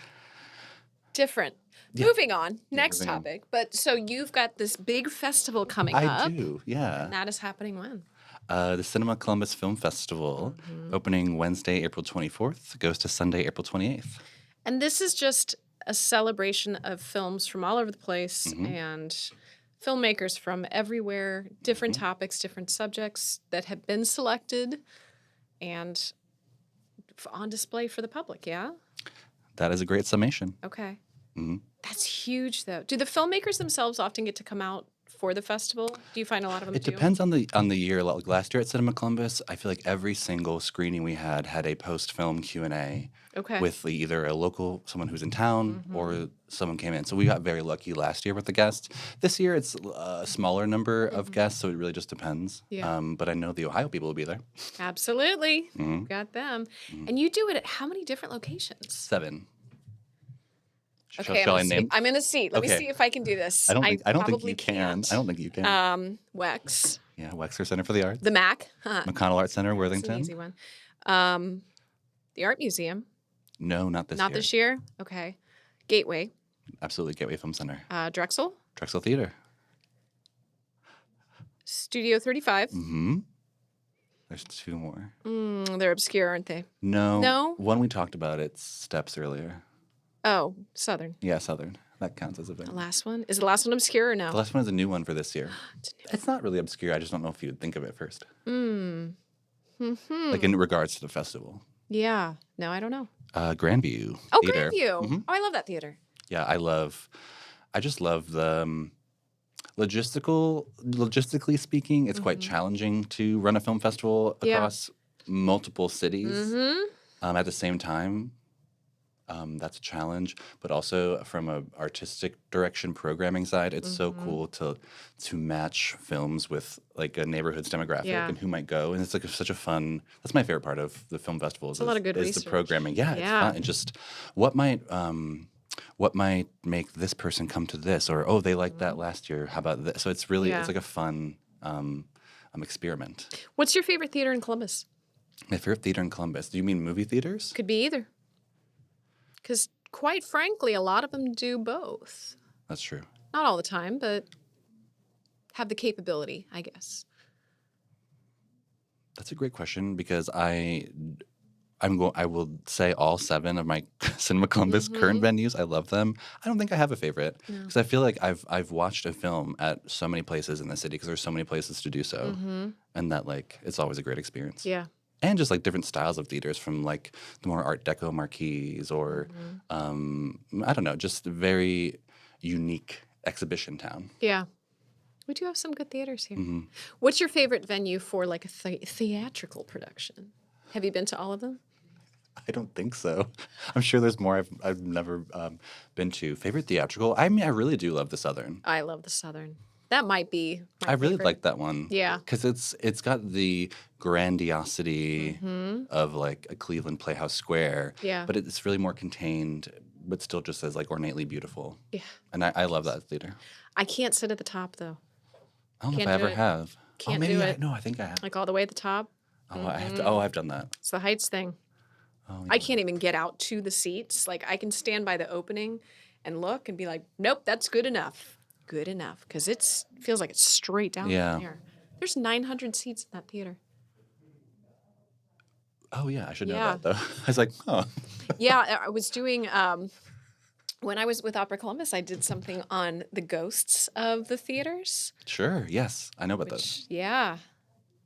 Different. Yeah. Moving on. Next moving on. topic. But so you've got this big festival coming I up. do, yeah. And that is happening when? The Cinema Columbus Film Festival, opening Wednesday, April 24th, goes to Sunday, April 28th. And this is just a celebration of films from all over the place and filmmakers from everywhere, different topics, different subjects that have been selected and on display for the public, yeah? That is a great summation. Okay. Mhm. That's huge, though. Do the filmmakers themselves often get to come out before the festival? Do you find a lot of them It do? depends on the year. Like last year at Cinema Columbus, I feel like every single screening we had a post-film Q&A Okay. with either a local, someone who's in town, or someone came in. So we got very lucky last year with the guests. This year it's a smaller number of guests, so it really just depends. Yeah. But I know the Ohio people will be there. Absolutely. Mhm. Got them. And you do it at how many different locations? 7. Okay, Shall I name? I'm in a seat. Let me Okay. see if I can do this. I don't think probably you can. can't. I don't think you can. Wex, Yeah, Wexler Center for the Arts, the MAC. McConnell Arts Center, That's an Worthington. easy one. The Art Museum. No, not this year. Not this year. Okay. Gateway. Absolutely, Gateway Film Center, Drexel. Drexel Theater. Studio 35. Mm-hmm. There's 2 more. They're obscure, aren't they? No. No? One we talked about. It's Steps earlier. Oh, Southern. Yeah, Southern. That counts as a The venue. last one. Is the last one obscure or no? The last one is a new one for this year. It's a new It's not really obscure. I just don't know if you would think of it first. Mm-hmm. Like in regards to the festival. Yeah. No, I don't know. Grandview Oh, Theater. Grandview. Mhm. Oh, I love that theater. Yeah, I just love the logistically speaking, it's quite challenging to run a film festival Yeah. across multiple cities Mm-hmm. at the same time. That's a challenge, but also from a artistic direction programming side, it's so cool to match films with like a neighborhood's demographic Yeah. and who might go, and it's like such a fun. That's my favorite part of the film festivals. a lot of good is research. the programming. Yeah, it's Yeah. fun. And just what might make this person come to this, or oh, they liked that last year. How about this? So it's really Yeah. it's like a fun experiment. What's your favorite theater in Columbus? My favorite theater in Columbus. Do you mean movie theaters? Could be either. Because quite frankly, a lot of them do both. That's true. Not all the time, but have the capability, I guess. That's a great question because I will say all 7 of my Cinema Columbus current venues. I love them. I don't think I have a favorite because I feel like I've watched a film at so many places in the city because there's so many places to do so, and that like it's always a great experience. Yeah. And just like different styles of theaters, from like the more Art Deco marquees or I don't know, just a very unique exhibition town. Yeah. We do have some good theaters here. Mm-hmm. What's your favorite venue for like a theatrical production? Have you been to all of them? I don't think so. I'm sure there's more I've never been to. Favorite theatrical? I mean, I really do love the Southern. I love the Southern. That might be my I really favorite. like that one. Yeah. Because it's got the grandiosity of like a Cleveland Playhouse Square. Yeah. But it's really more contained, but still just as like ornately beautiful. Yeah. And I love that theater. I can't sit at the top though. I don't know Can't if I do ever it. have. Can't oh, maybe do I it. no, I think I have. Like all the way at the top. Oh, I have to, I've done that. It's the heights thing. Oh, I can't even get out to the seats. Like I can stand by the opening and look and be like, nope, that's good enough. Good enough. Because it feels like it's straight down Yeah. from here. There's 900 seats in that theater. Oh yeah, I should know Yeah. that though. I was like, oh. Yeah, I was doing when I was with Opera Columbus, I did something on the ghosts of the theaters. Sure, yes. I know about those. Which, yeah.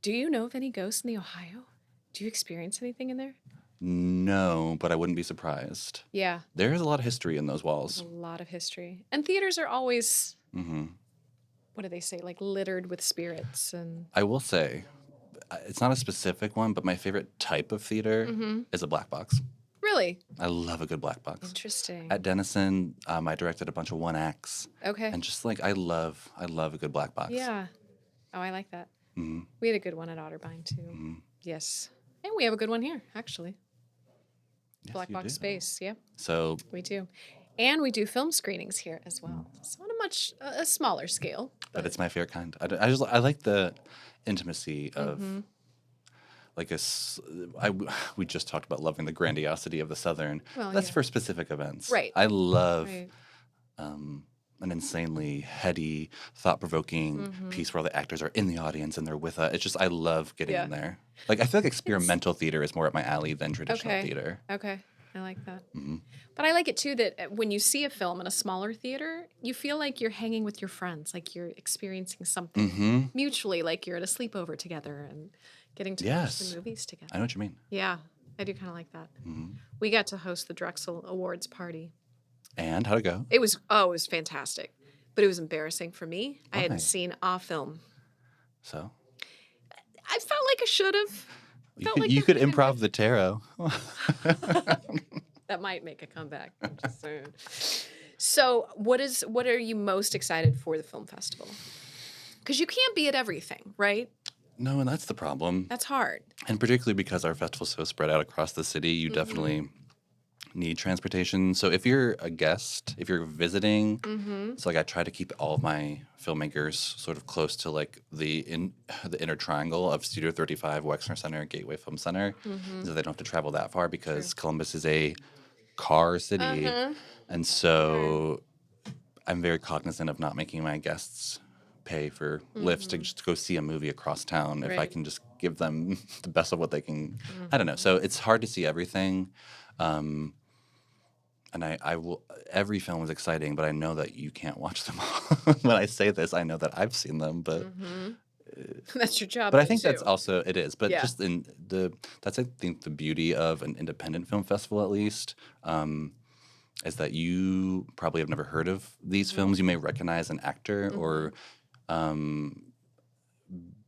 Do you know of any ghosts in the Ohio? Do you experience anything in there? No, but I wouldn't be surprised. Yeah, There is a lot of history in those walls. a lot of history. And theaters are always, Hmm. what do they say, like littered with spirits and I will say, it's not a specific one, but my favorite type of theater is a black box. really I love a good black box. interesting. At Denison, I directed a bunch of 1-acts, Okay. and just like I love a good black box. Yeah. Oh, I like that. Hmm. We had a good one at Otterbein too. Yes. And we have a good one here, actually. Yes, Black you Box do. Space. Yeah, So we do. And we do film screenings here as well. So on a smaller scale. but it's my favorite kind. I like the intimacy of Mm-hmm. like we just talked about loving the grandiosity of the Southern. Well, That's yeah. for specific events. Right. I love Right. an insanely heady, thought-provoking piece where all the actors are in the audience and they're with us. It's just I love getting Yeah. in there. Like I feel like experimental theater is more up my alley than traditional Okay. theater. Okay. I like that. Mm-hmm. But I like it too that when you see a film in a smaller theater, you feel like you're hanging with your friends, like you're experiencing something Mm-hmm. mutually, like you're at a sleepover together and getting to watch Yes. the movies together. I know what you mean. Yeah, I do kind of like that. Mm-hmm. We got to host the Drexel Awards party. And how'd it go? It was fantastic. but it was embarrassing for me. I Why? hadn't seen a film. So I felt like I should have. you could improv the tarot. That might make a comeback. I'm just saying. So, what are you most excited for the film festival? Because you can't be at everything, right? No, and that's the problem. That's hard. And particularly because our festival's so spread out across the city, you Mm-hmm. definitely need transportation. So if you're a guest, if you're visiting, Mm-hmm. so like I try to keep all of my filmmakers sort of close to like the inner triangle of Studio 35, Wexner Center, Gateway Film Center, Mm-hmm. so they don't have to travel that far because Columbus is a car city, Uh-huh. and so I'm very cognizant of not making my guests pay for lifts to just go see a movie across town if I Right. can just give them the best of what they can. I don't know. So it's hard to see everything. And I will. Every film is exciting, but I know that you can't watch them all. When I say this, I know that I've seen them, but That's your job. but I think that's too. also it is. But Yeah. just in that's I think the beauty of an independent film festival, at least, is that you probably have never heard of these films. You may recognize an actor or.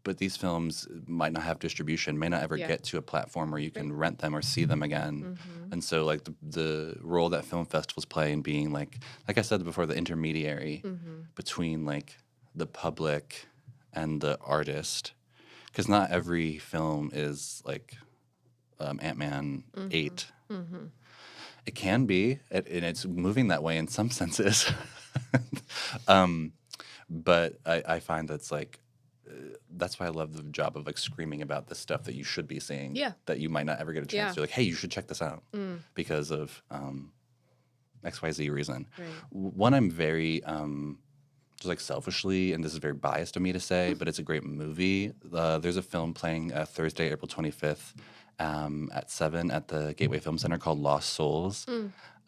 But these films might not have distribution, may not ever Yeah. get to a platform where you can rent them or see them again. And so, like the role that film festivals play in being like I said before, the intermediary between like the public and the artist, because not every film is like Ant-Man 8. It can be, and it's moving that way in some senses. But I find that's like. That's why I love the job of like screaming about the stuff that you should be seeing. Yeah. That you might not ever get a chance Yeah. to. Like, hey, you should check this out because of XYZ reason. Right. One I'm very just like selfishly, and this is very biased of me to say, but it's a great movie. There's a film playing Thursday, April 25th at 7 at the Gateway Film Center called Lost Souls.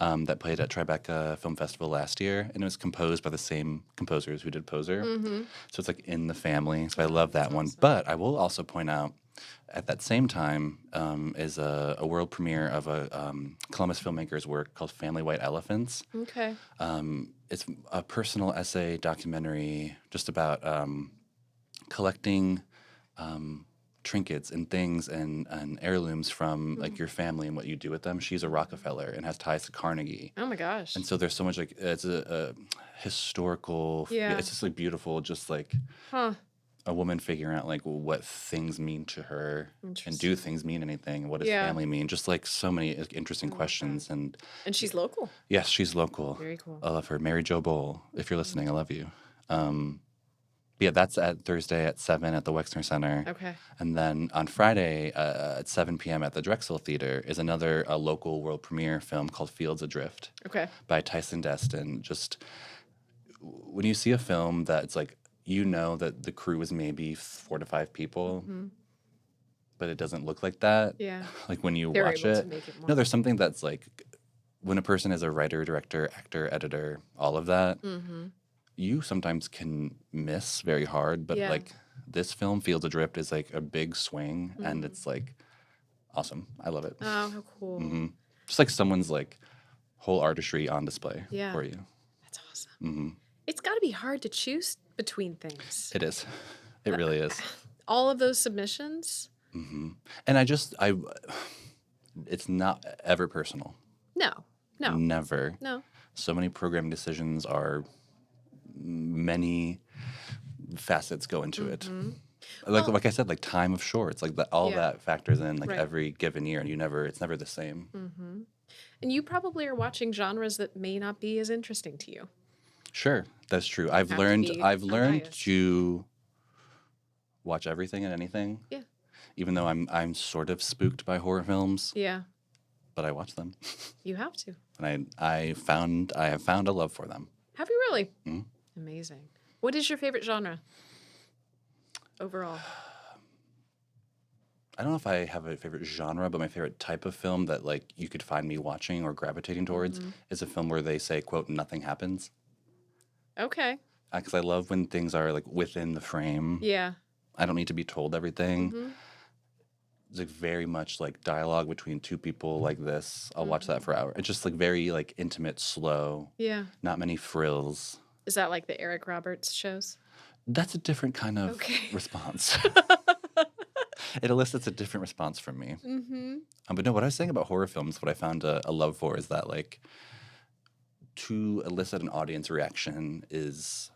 That played at Tribeca Film Festival last year, and it was composed by the same composers who did Poser. So it's like in the family. So I love that one. But I will also point out, at that same time, is a world premiere of a Columbus filmmaker's work called Family White Elephants. Okay. It's a personal essay documentary just about collecting trinkets and things and heirlooms from like your family and what you do with them. She's a Rockefeller and has ties to Carnegie. Oh my gosh. And so there's so much like it's a historical. Yeah. It's just like beautiful, just like Huh. a woman figuring out like what things mean to her and do Interesting. things mean anything. What does Yeah. family mean? Just like so many interesting questions. And And she's local. yes, she's local. Very cool. I love her. Mary Jo Bowl. If you're listening, I love you. Yeah, that's at Thursday at 7 at the Wexner Center. Okay. And then on Friday at 7 p.m. at the Drexel Theater is another local world premiere film called Fields Adrift Okay. by Tyson Destin. Just when you see a film that's like, you know that the crew is maybe 4 to 5 people, but it doesn't look like that. Yeah. Like when you They're watch able to it. make it more. No, there's something that's like when a person is a writer, director, actor, editor, all of that, you sometimes can miss very hard. But Yeah. like this film, Fields Adrift, is like a big swing, and it's like awesome. I love it. Oh, how cool. Just like someone's like whole artistry on display Yeah. for you. That's awesome. It's got to be hard to choose between things. It is. It really is. All of those submissions? And it's not ever personal. No. No. Never. No. So many programming decisions are many facets go into it. Like I said, like time of shorts, like all Yeah. that factors in like Right. every given year, and it's never the same. And you probably are watching genres that may not be as interesting to you. Sure, that's true. I've Have to learned be I've learned unbiased. to watch everything and anything. Yeah. Even though I'm sort of spooked by horror films, Yeah. but I watch them, You have to. and I have found a love for them. Have you really? Amazing. What is your favorite genre overall? I don't know if I have a favorite genre, but my favorite type of film that like you could find me watching or gravitating towards is a film where they say, "quote nothing happens," Okay. because I love when things are like within the frame. Yeah. I don't need to be told everything. It's like very much like dialogue between two people like this. I'll watch that for hours. It's just like very like intimate, slow, Yeah. not many frills. Is that like the Eric Roberts shows? That's a different kind of Okay. response. It elicits a different response from me. Mm-hmm. But no, what I was saying about horror films, what I found a love for is that, like, to elicit an audience reaction is,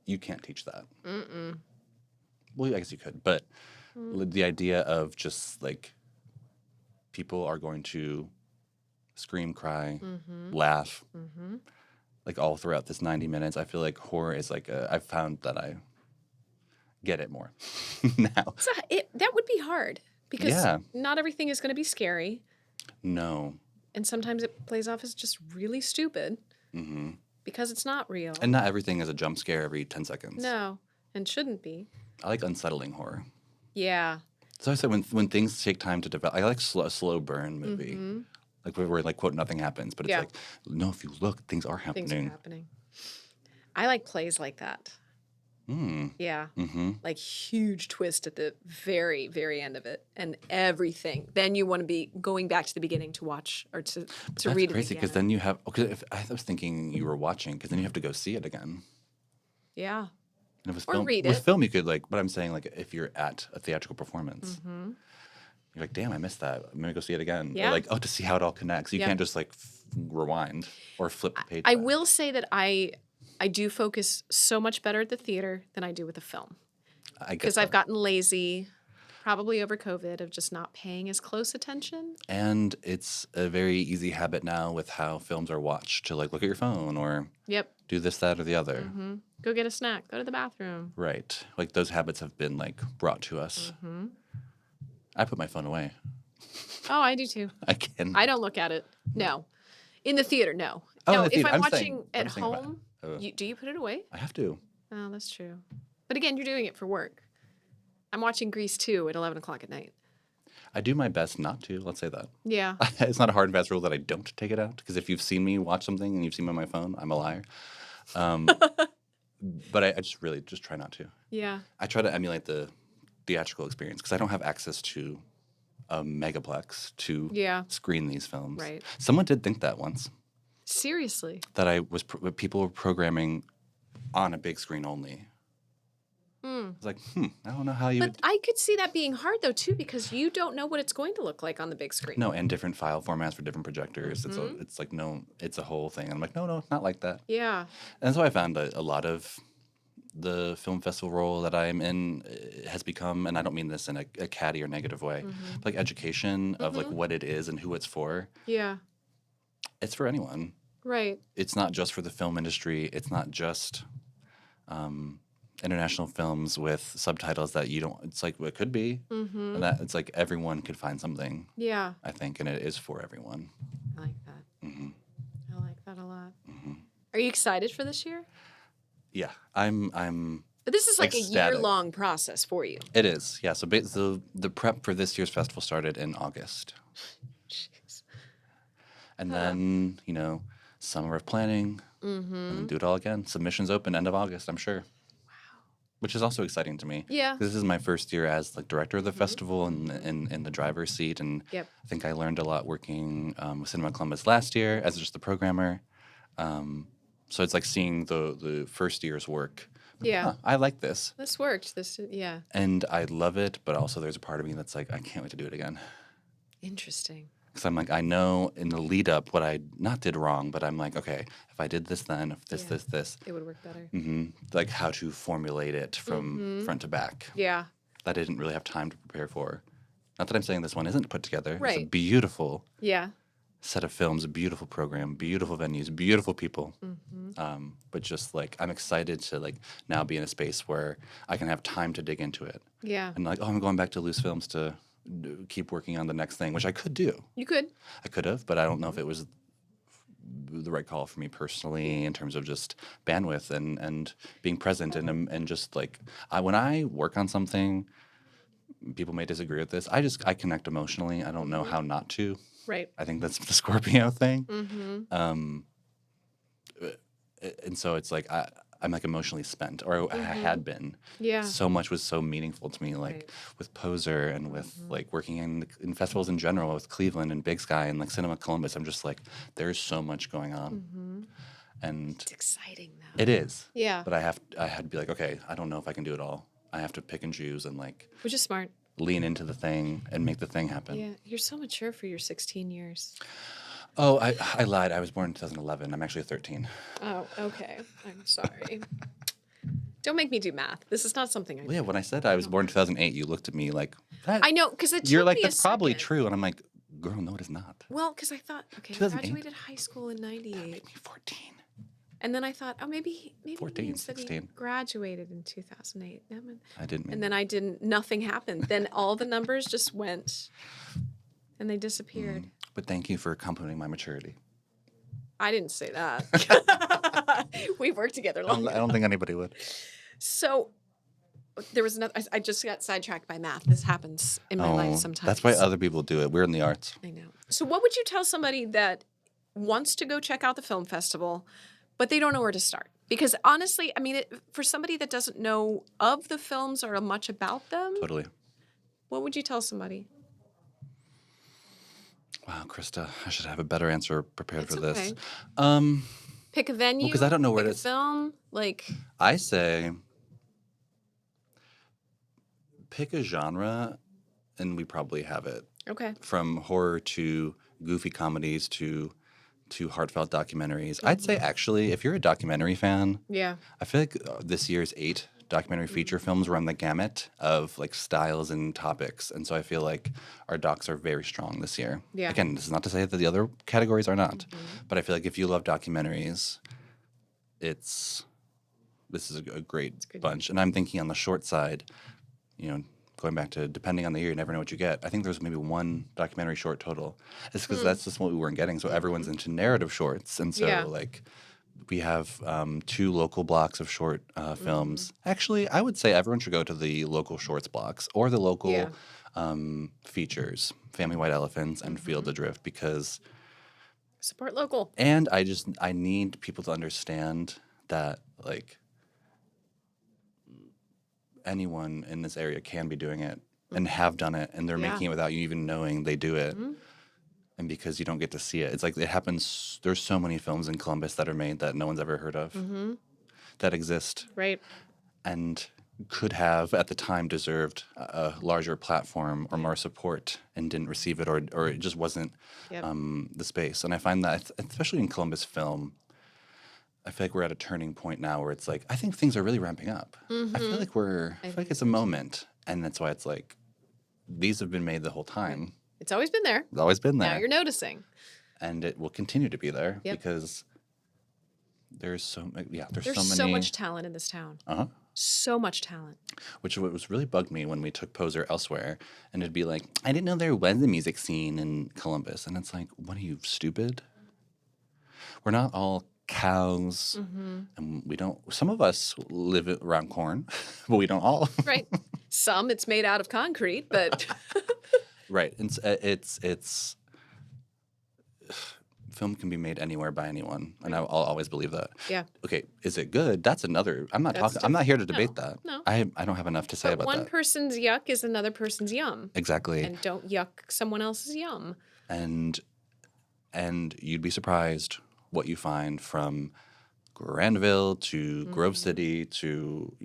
you can't teach that. Mm-mm. Well, I guess you could, but the idea of just, like, people are going to scream, cry, laugh, like, all throughout this 90 minutes, I feel like horror is like I've found that I get it more now. So that would be hard because Yeah. not everything is going to be scary. No. And sometimes it plays off as just really stupid because it's not real. And not everything is a jump scare every 10 seconds. No, and shouldn't be. I like unsettling horror. Yeah. So I said when things take time to develop, I like a slow burn movie. Like where like, quote, nothing happens. But it's Yeah. like, no, if you look, things are happening. Things are happening. I like plays like that. Mm. Yeah. Mm-hmm. Like huge twist at the very, very end of it and everything. Then you want to be going back to the beginning to watch or to That's read crazy it because again. then you have, okay, if I was thinking you were watching because then you have to go see it again. Yeah. And if it's Or film, read with it. film, you could like, but I'm saying like if you're at a theatrical performance, you're like, damn, I missed that. I'm going to go see it again. Yeah. Or like, oh, to see how it all connects. You Yep. can't just like rewind or flip the page. I back. will say that I do focus so much better at the theater than I do with the film. I get Because I've that. gotten lazy, probably over COVID, of just not paying as close attention. And it's a very easy habit now with how films are watched to like look at your phone or Yep. do this, that, or the other. Mm-hmm. Go get a snack. Go to the bathroom. Right. Like those habits have been like brought to us. Mm-hmm. I put my phone away. Oh, I do too. I can. I don't look at it. No. In the theater, no. Oh, in no, the if theater. I'm I'm watching saying- at I'm saying about- home, Oh. do you put it away? I have to. Oh, that's true. But again, you're doing it for work. I'm watching Grease 2 at 11 o'clock at night. I do my best not to. Let's say that. Yeah. It's not a hard and fast rule that I don't take it out because if you've seen me watch something and you've seen me on my phone, I'm a liar. But I just really just try not to. Yeah. I try to emulate the theatrical experience because I don't have access to a megaplex to Yeah. screen these films. Right. Someone did think that once, Seriously. that I was people were programming on a big screen only. Hmm. I was like, I don't know how you But would. I could see that being hard though too, because you don't know what it's going to look like on the big screen. No, and different file formats for different projectors. Mm-hmm. It's like, no, it's a whole thing. And I'm like, no, it's not like that. Yeah. And so I found a lot of the film festival role that I'm in has become, and I don't mean this in a catty or negative way, but like education of like what it is and who it's for. Yeah. It's for anyone. Right. It's not just for the film industry. It's not just international films with subtitles that you don't. It's like it could be, and that it's like everyone could find something. Yeah. I think, and it is for everyone. I like that. Mm-hmm. I like that a lot. Are you excited for this year? Yeah, I'm. But this is like a Ecstatic. year-long process for you. It is, yeah. So the prep for this year's festival started in August, Jeez. and then summer of planning, and then do it all again. Submissions open end of August, I'm sure. Wow. Which is also exciting to me. Yeah. This is my first year as like director of the festival and in the driver's seat, and Yep. I think I learned a lot working with Cinema Columbus last year as just the programmer. So it's like seeing the first year's work. Yeah. Huh, I like this. This worked. Yeah. And I love it, but also there's a part of me that's like, I can't wait to do it again. Interesting. Because I'm like, I know in the lead up what I not did wrong, but I'm like, okay, if I did this then, if this, Yeah. this, It would work better. like how to formulate it from front to back. Yeah. That I didn't really have time to prepare for. Not that I'm saying this one isn't put together. It's a Right. beautiful Yeah. set of films, a beautiful program, beautiful venues, beautiful people. But just like, I'm excited to like now be in a space where I can have time to dig into it. Yeah. And like, oh, I'm going back to Loose Films to keep working on the next thing, which I could do. You could. I could have, but I don't know if it was the right call for me personally in terms of just bandwidth and being present and just like when I work on something, people may disagree with this. I connect emotionally. I don't know how not to. Right. I think that's the Scorpio thing. Mm-hmm. And so it's like I'm like emotionally spent, or I had been. Yeah. So much was so meaningful to me, like Right. with Poser and with like working in festivals in general, with Cleveland and Big Sky and like Cinema Columbus. I'm just like, there's so much going on, And It's exciting though. it is. Yeah. But I had to be like, okay, I don't know if I can do it all. I have to pick and choose and like Which is smart. lean into the thing and make the thing happen. Yeah. You're so mature for your 16 years. Oh, I lied. I was born in 2011. I'm actually 13. Oh, okay. I'm sorry. Don't make me do math. This is not something I Well, yeah, do. when I said I was born in 2008, you looked at me like, that, I know, because it took you're like, me that's a probably second. true. And I'm like, girl, no, it is not. Well, because I thought, okay, I 2008? graduated high school in 98. 14. And then I thought, oh, maybe he 14, means that he 16. graduated in 2008. I didn't mean And then I didn't, nothing happened. Then all the numbers just went and they disappeared. But thank you for complimenting my maturity. I didn't say that. We've worked together I long don't, I enough. don't think anybody would. So there was another, I just got sidetracked by math. This happens in my life sometimes. That's why other people do it. We're in the arts. I know. So what would you tell somebody that wants to go check out the film festival, but they don't know where to start? Because honestly, I mean, for somebody that doesn't know of the films or much about them, Totally. what would you tell somebody? Wow, Krista, I should have a better answer prepared It's for this. okay. Pick a venue. 'cause I don't know where pick to a film. Like, I say pick a genre, and we probably have it. okay. From horror to goofy comedies to heartfelt documentaries. I'd say actually, if you're a documentary fan, Yeah. I feel like this year's 8 documentary feature films run the gamut of like styles and topics, and so I feel like our docs are very strong this year. Yeah. Again, this is not to say that the other categories are not, but I feel like if you love documentaries, this is a great good. bunch. And I'm thinking on the short side, you know, going back to depending on the year, you never know what you get. I think there's maybe one documentary short total. It's because that's just what we weren't getting. So everyone's into narrative shorts, and so Yeah. like we have 2 local blocks of short films. Actually, I would say everyone should go to the local shorts blocks or the local Yeah. features, Family White Elephants and Field Adrift, because Support local. and I need people to understand that like anyone in this area can be doing it and have done it, and they're Yeah. making it without you even knowing they do it. And because you don't get to see it, it's like it happens. There's so many films in Columbus that are made that no one's ever heard of that exist Right. and could have at the time deserved a larger platform or more support and didn't receive it, or it just wasn't Yep. the space. And I find that, especially in Columbus film, I feel like we're at a turning point now where it's like, I think things are really ramping up. I feel like I feel like it's a moment. And that's why it's like, these have been made the whole time. It's always been there. It's always been there. Now you're noticing. And it will continue to be there Yep. because there's so There's so many. so much talent in this town. Uh-huh. So much talent. Which was really bugged me when we took Poser elsewhere. And it'd be like, I didn't know there was a music scene in Columbus. And it's like, what are you, stupid? We're not all cows. And we don't, some of us live around corn, but we don't all. Right. Some it's made out of concrete, but Right. It's film can be made anywhere by anyone, and I'll always believe that. yeah. Okay, is it good? That's another. I'm not That's talking. I'm not here to debate No, that. no. I don't have enough to say But about one that. person's yuck is another person's yum. Exactly. And don't yuck someone else's yum. And you'd be surprised what you find from Granville to Grove City to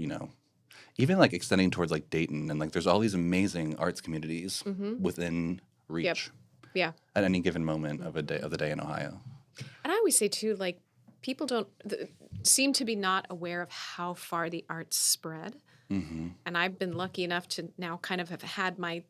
even like extending towards like Dayton, and like there's all these amazing arts communities within reach. Yep. Yeah. At any given moment of the day in Ohio. And I always say too, like people seem to be not aware of how far the arts spread. And I've been lucky enough to now kind of have had my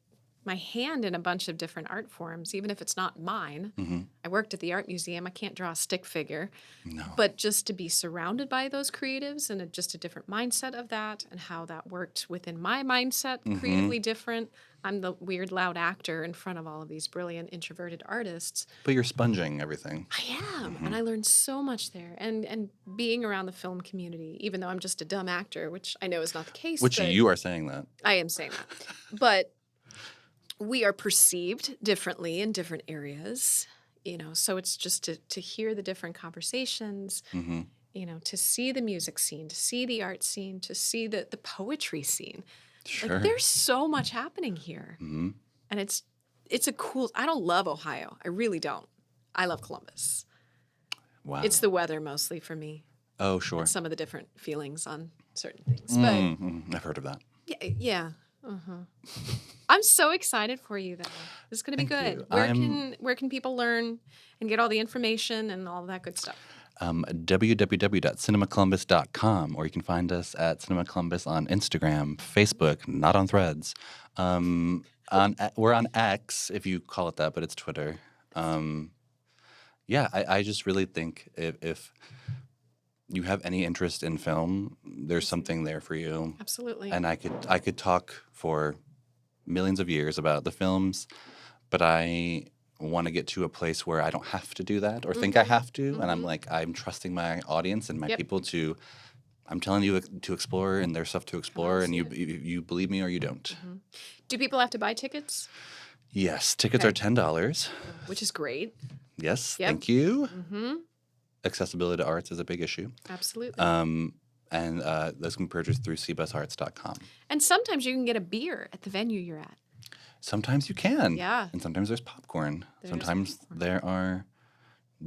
hand in a bunch of different art forms, even if it's not mine. I worked at the art museum. I can't draw a stick figure. No. But just to be surrounded by those creatives and just a different mindset of that and how that worked within my mindset, creatively different. I'm the weird, loud actor in front of all of these brilliant, introverted artists. But you're sponging everything. I am, and I learned so much there. And being around the film community, even though I'm just a dumb actor, which I know is not the case. Which but you are saying that. I am saying that. But we are perceived differently in different areas, so it's just to hear the different conversations, to see the music scene, to see the art scene, to see the poetry scene. Sure. Like, there's so much happening here. And it's a cool, I don't love Ohio. I really don't. I love Columbus. Wow. It's the weather mostly for me. Oh, sure. And some of the different feelings on certain things. I've heard of that. But yeah. I'm so excited for you, though. This is going to be Thank good. you. Where can people learn and get all the information and all that good stuff? www.cinemacolumbus.com, or you can find us at Cinema Columbus on Instagram, Facebook, not on Threads. We're on X, if you call it that, but it's Twitter. I just really think if you have any interest in film, there's something there for you. Absolutely. And I could talk for millions of years about the films, but I want to get to a place where I don't have to do that or think I have to. And I'm trusting my audience and my people to, I'm telling you to explore, and there's stuff to explore, and you believe me or you don't. Do people have to buy tickets? Yes, tickets are $10. Which is great. Yes, Yep. thank you. Accessibility to arts is a big issue. Absolutely. And those can be purchased through cbusarts.com. And sometimes you can get a beer at the venue you're at. Sometimes you can. Yeah. And sometimes there's popcorn. Sometimes they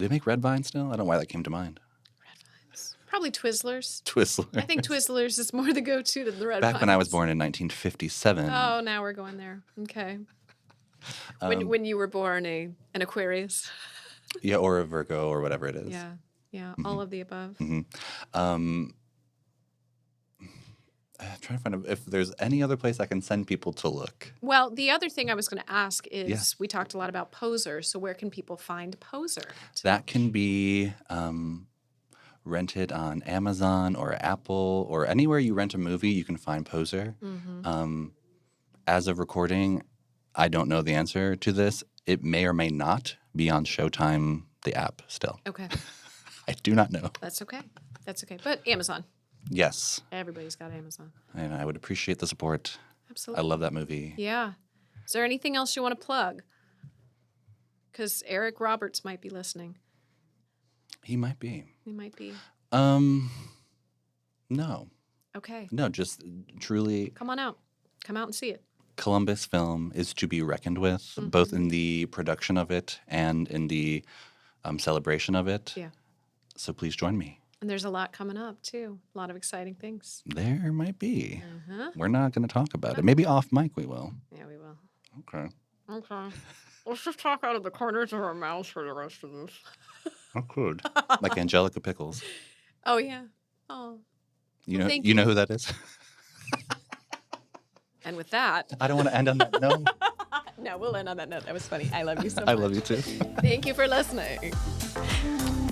make Red Vine still? I don't know why that came to mind. Red Vines. Probably Twizzlers. Twizzlers. I think Twizzlers is more the go-to than the Red Vines. Back when I was born in 1957. Oh, now we're going there. Okay. When you were born, an Aquarius. Yeah, or a Virgo or whatever it is. Yeah, all of the above. I'm trying to find if there's any other place I can send people to look. Well, the other thing I was going to ask is we talked a lot about Poser. So where can people find Poser? That can be rented on Amazon or Apple or anywhere you rent a movie, you can find Poser. As of recording, I don't know the answer to this. It may or may not be on Showtime, the app, still. Okay. I do not know. That's okay. But Amazon. Yes. Everybody's got Amazon. And I would appreciate the support. Absolutely. I love that movie. Yeah. Is there anything else you want to plug? Because Eric Roberts might be listening. He might be. No. Okay. No, just truly. Come on out. Come out and see it. Columbus film is to be reckoned with, both in the production of it and in the celebration of it. Yeah. So please join me. And there's a lot coming up, too. A lot of exciting things. There might be. We're not going to talk about it. Maybe off mic we will. Yeah, we will. Okay. Let's just talk out of the corners of our mouths for the rest of this. I could. Like Angelica Pickles. Oh, yeah. Oh. You Well, know, thank you know who that is? And with that... I don't want to end on that note. No, we'll end on that note. That was funny. I love you so much. I love you too. Thank you for listening.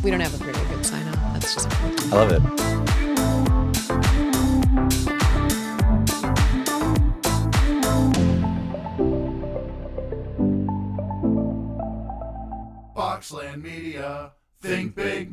We don't have a very good sign off. That's just... I love it. Boxland Media. Think big.